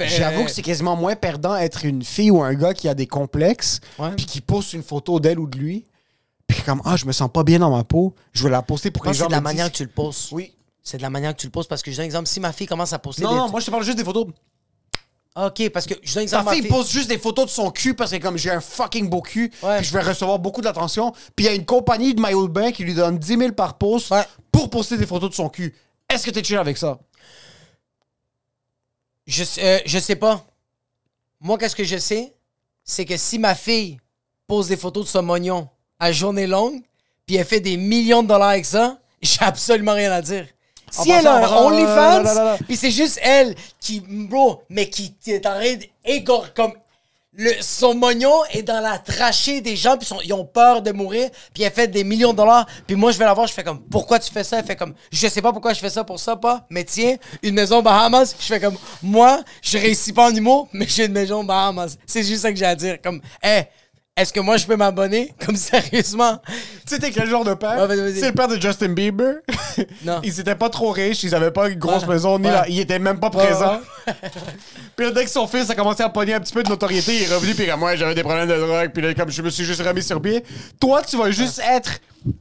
j'avoue que c'est quasiment moins perdant être une fille ou un gars qui a des complexes, Ouais. puis qui poste une photo d'elle ou de lui, puis comme je me sens pas bien dans ma peau, je vais la poster pour Je que pense les que c'est gens de la me manière disent- que tu le poses. Oui. C'est de la manière que tu le poses parce que je donne un exemple. Si ma fille commence à poster Non, des. non, moi je te parle juste des photos. OK, parce que je donne un Ta exemple. fille ma pose juste des photos de son cul parce que comme j'ai un fucking beau cul, Ouais. puis je vais recevoir beaucoup d'attention. Puis il y a une compagnie de maillot de bain qui lui donne 10 000 par post Ouais. pour poster des photos de son cul. Est-ce que t'es chill avec ça? Je sais pas. Moi, qu'est-ce que je sais? C'est que si ma fille pose des photos de son mognon à journée longue, puis elle fait des millions de dollars avec ça, j'ai absolument rien à dire. Si elle a un non, OnlyFans, puis c'est juste elle qui, bro, mais qui est en train d'égor comme... son mognon est dans la trachée des gens, puis ils ont peur de mourir, puis elle fait des millions de dollars, puis moi je vais la voir, je fais comme, pourquoi tu fais ça? Elle fait comme, je sais pas pourquoi je fais ça pour ça, pas, mais tiens, une maison aux Bahamas, je fais comme, moi, je réussis pas en humour, mais j'ai une maison aux Bahamas. C'est juste ça que j'ai à dire, comme, hey, est-ce que moi je peux m'abonner? Comme sérieusement? Tu sais, t'es quel genre de père? Ouais, vas-y. C'est le père de Justin Bieber. Non. Ils étaient pas trop riches, ils avaient pas une grosse Ouais. maison, ni Ouais. là, ils étaient même pas Ouais, présents. Puis là, dès que son fils a commencé à pogner un petit peu de notoriété, il est revenu, puis comme moi, j'avais des problèmes de drogue, puis là, comme je me suis juste remis sur pied. Toi, tu vas juste être.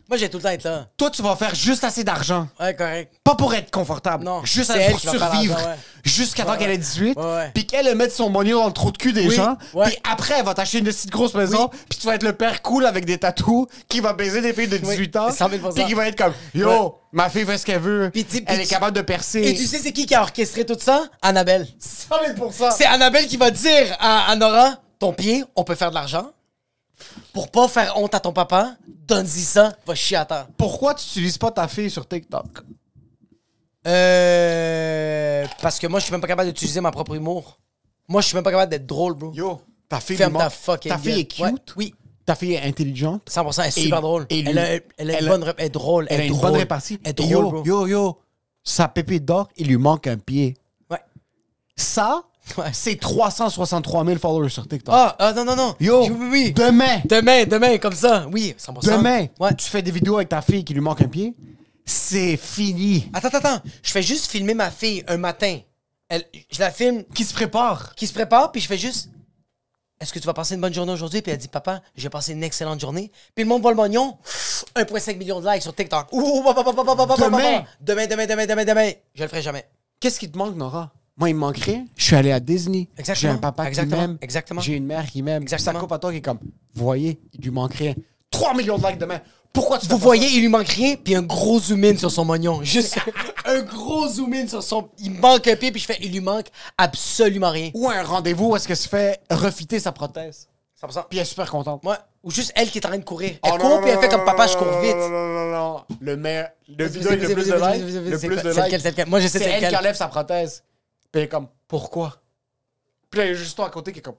Moi j'ai tout le temps être là. Toi, tu vas faire juste assez d'argent. Ouais, correct. Pas pour être confortable. Non, Juste c'est elle pour qui va faire survivre. l'argent, ouais. Jusqu'à temps Ouais, qu'elle ait ouais. 18. Ouais, ouais. Puis qu'elle mette son money dans le trou de cul des Oui, gens. ouais. Puis après, elle va t'acheter une petite grosse maison. Oui. Puis tu vas être le père cool avec des tatous qui va baiser des filles de 18 ans. 100 000%. Puis qui va être comme Yo, Ouais. ma fille fait ce qu'elle veut. Puis tu- elle puis est tu- capable de percer. Et tu sais c'est qui a orchestré tout ça? Annabelle. 100 000%. C'est Annabelle qui va dire à Nora, ton pied, on peut faire de l'argent. Pour pas faire honte à ton papa, donne-y ça, va chier à terre. Pourquoi tu n'utilises pas ta fille sur TikTok? Parce que moi, je suis même pas capable d'utiliser ma propre humour. Moi, je suis même pas capable d'être drôle, bro. Yo, ta fille, Ferme lui ta manque- fucking ta fille gueule. est cute. Ouais, oui. Ta fille est intelligente. 100%, elle est Et- super drôle. et lui- Elle a une bonne... Elle est drôle. Elle a est une drôle. bonne répartie. Elle est Et drôle, bro. yo, sa pépite d'or, il lui manque un pied. Ouais. Ça, Ouais. c'est 363 000 followers sur TikTok. Non. Yo, Oui, oui. demain, comme ça. Oui, 100%. demain, Ouais. tu fais des vidéos avec ta fille qui lui manque un pied, c'est fini. Attends. Je fais juste filmer ma fille un matin. Je la filme, Qui se prépare. qui se prépare, puis je fais juste... Est-ce que tu vas passer une bonne journée aujourd'hui? Puis elle dit, papa, j'ai passé une excellente journée. Puis le monde voit le mognon. 1,5 million de likes sur TikTok. Demain. Je le ferai jamais. Qu'est-ce qui te manque, Nora? Moi, il me manque rien. Je suis allé à Disney. Exactement. J'ai un papa Exactement. qui m'aime. Exactement. J'ai une mère qui m'aime. Exactement. Ça coupe à toi qui est comme, vous voyez, il lui manque rien. 3 millions de likes demain. Pourquoi tu fais Vous pas voyez, il lui manque rien, puis un gros zoom-in sur son mognon. Juste un gros zoom-in sur son... Il manque un pied, puis je fais, il lui manque absolument rien. ça? Ou un rendez-vous où est-ce qu'elle se fait refiter sa prothèse. 100%. Puis elle est super contente. Ouais. Ou juste elle qui est en train de courir. Elle Oh, court, non, puis elle non, fait non, comme papa, je non, cours non, vite. Non. Le meilleur. Le vidéo Vas-y, avec le plus de vas-y, likes. vas-y, Le c'est plus quoi? de C'est likes. lequel, c'est lequel? Moi, je sais C'est c'est elle qui lequel. enlève sa prothèse. Puis elle est comme, pourquoi? Puis là, il y a juste toi à côté qui est comme.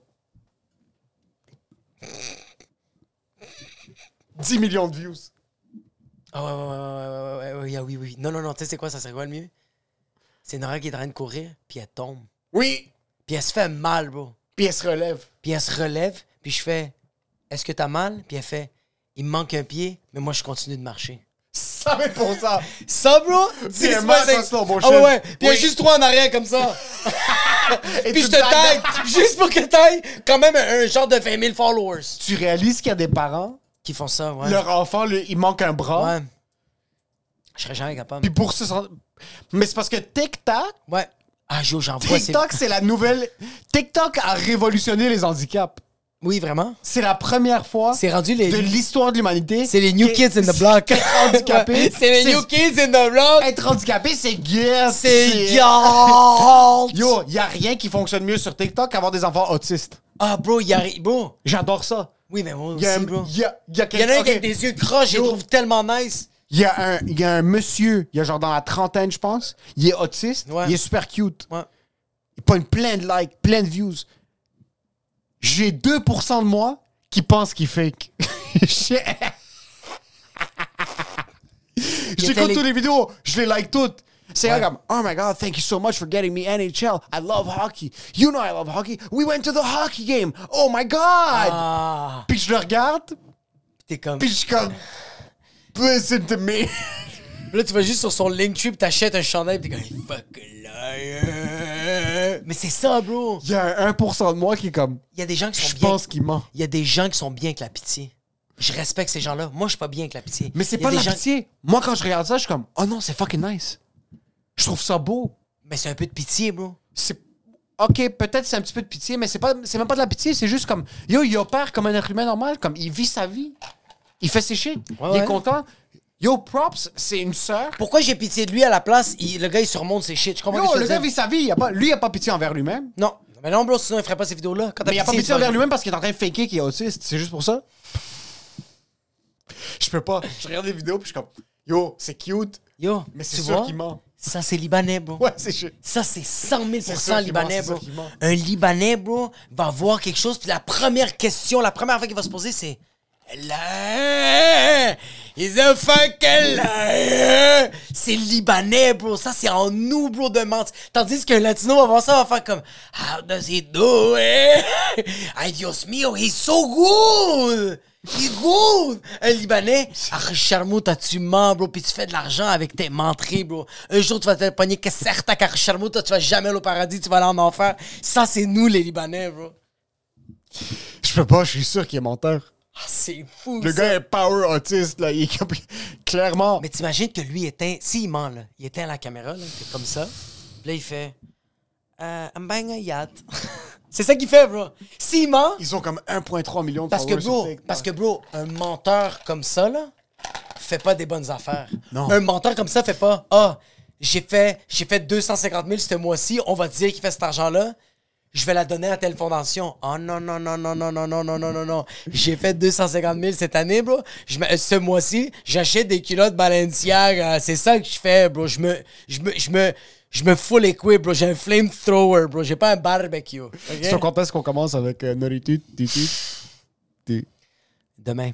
10 millions de views. Ah oui. Non, tu sais c'est quoi, ça serait quoi le mieux? C'est Nora qui est en train de courir, puis elle tombe. Oui! Puis elle se fait mal, bro. Puis elle se relève. Puis elle se relève, puis je fais, est-ce que t'as mal? Puis elle fait, il me manque un pied, mais moi je continue de marcher. Ça met pour ça. Ça, bro? Puis elle marche en slow motion. Ah ouais. Puis il y a Oui. juste toi en arrière comme ça. Et Puis tu je te tagues. tag, juste pour que t'ailles quand même un genre de 20 000 followers. Tu réalises qu'il y a des parents, Qui font ça, ouais. leur enfant, il manque un bras. Ouais. Je serais jamais capable. Puis pour se sentir. Mais c'est parce que TikTok, Ouais. Ah, Jo, j'en vois. TikTok, c'est la nouvelle. TikTok a révolutionné les handicaps. Oui, vraiment. C'est la première fois C'est rendu les... de l'histoire de l'humanité. C'est les new kids in the block. Être handicapé. C'est les new kids in the block. Être handicapé, c'est guerre. C'est gold. Yo, y a rien qui fonctionne mieux sur TikTok qu'avoir des enfants autistes. Ah, bro, il y a... Bro. J'adore ça. Oui, mais moi Il y a aussi, un, bro. il y a Il y en a un quelqu'un. qui a des yeux croches, je les Yo. trouve tellement nice. Il y a un monsieur, il y a genre dans la trentaine, je pense. Il est autiste. Ouais. Il est super cute. Ouais. Il pogne plein de likes, plein de views. J'ai 2% de moi qui pense qu'il fake. J'écoute toutes les vidéos, je les like toutes. C'est Ouais. comme, oh my god, thank you so much for getting me NHL. I love hockey. You know I love hockey. We went to the hockey game. Oh my god. Ah. Puis je le regarde, T'es comme... puis je suis comme, listen to me. Là, tu vas juste sur son Linktree pis t'achètes un chandail pis t'es comme... Fuck liar. Mais c'est ça, bro. Il y a un 1% de moi qui est comme, Il y a des gens qui sont je bien... pense qu'il ment. Il y a des gens qui sont bien avec la pitié. Je respecte ces gens-là. Moi, je suis pas bien avec la pitié. Mais c'est Il y a pas de des la gens- pitié. Moi, quand je regarde ça, je suis comme, oh non, c'est fucking nice. Je trouve ça beau. Mais c'est un peu de pitié, bro. C'est. Ok, peut-être c'est un petit peu de pitié, mais c'est même pas de la pitié, c'est juste comme. Yo, il opère comme un être humain normal, comme il vit sa vie. Il fait ses shit. Ouais, il est ouais. content. Yo, props, c'est une sœur. Pourquoi j'ai pitié de lui à la place? Le gars, il surmonte ses shit. Je comprends ce que Yo, tu le veux gars dire. vit sa vie. Lui, il a pas pitié envers lui-même. Non. Mais non, bro, sinon il ferait pas ces vidéos-là. Quand t'as Mais il a pas pitié tu vas- envers lui-même parce qu'il est en train de faker qu'il est autiste. C'est juste pour ça. Je peux pas. Je regarde des vidéos puis je suis comme, yo, c'est cute, Yo, mais c'est tu sûr vois? qu'il ment. Ça, c'est libanais, bro. Ouais, c'est chiant. Ça, c'est 100 000 C'est sûr qu'il libanais, ment, c'est bro. sûr qu'il ment. Un Libanais, bro, va voir quelque chose, puis la première question, la première fois qu'il va se poser, c'est... Liar! He's a fucking liar! C'est libanais, bro. Ça, c'est en nous, bro, de mentir. Tandis qu'un latino va voir ça, va faire comme... How does he do it? Ay, Dios mío, he's so good! He's good! Un Libanais, Charmout, tu mens, bro, puis tu fais de l'argent avec tes menteries, bro. Un jour, tu vas te pogner que certes à Charmout, tu vas jamais aller au paradis, tu vas aller en enfer. Ça, c'est nous, les Libanais, bro. Je peux pas, je suis sûr qu'il est menteur. Ah, c'est fou, Le ça. gars est power autiste, là. Il est comme- clairement. Mais t'imagines que lui éteint... S'il ment, là, il éteint la caméra, là, c'est comme ça. Puis là, il fait... I'm buying a yacht. C'est ça qu'il fait, bro. S'il ment... Ils ont comme 1,3 million de Parce que, followers sur TikTok. bro, un menteur comme ça, là, fait pas des bonnes affaires. Non. Un menteur comme ça fait pas... Ah, j'ai fait 250 000 ce mois-ci, on va dire qu'il fait cet argent-là. je vais la donner à telle fondation. Oh non, non, non, non, non, non, non, non, non, non, non. J'ai fait 250 000 cette année, bro. Ce mois-ci, j'achète des culottes Balenciaga. C'est ça que je fais, bro. Je me full equip, bro. J'ai un flamethrower, bro. J'ai pas un barbecue. Okay? So, quand est-ce qu'on commence avec Noritude? Demain.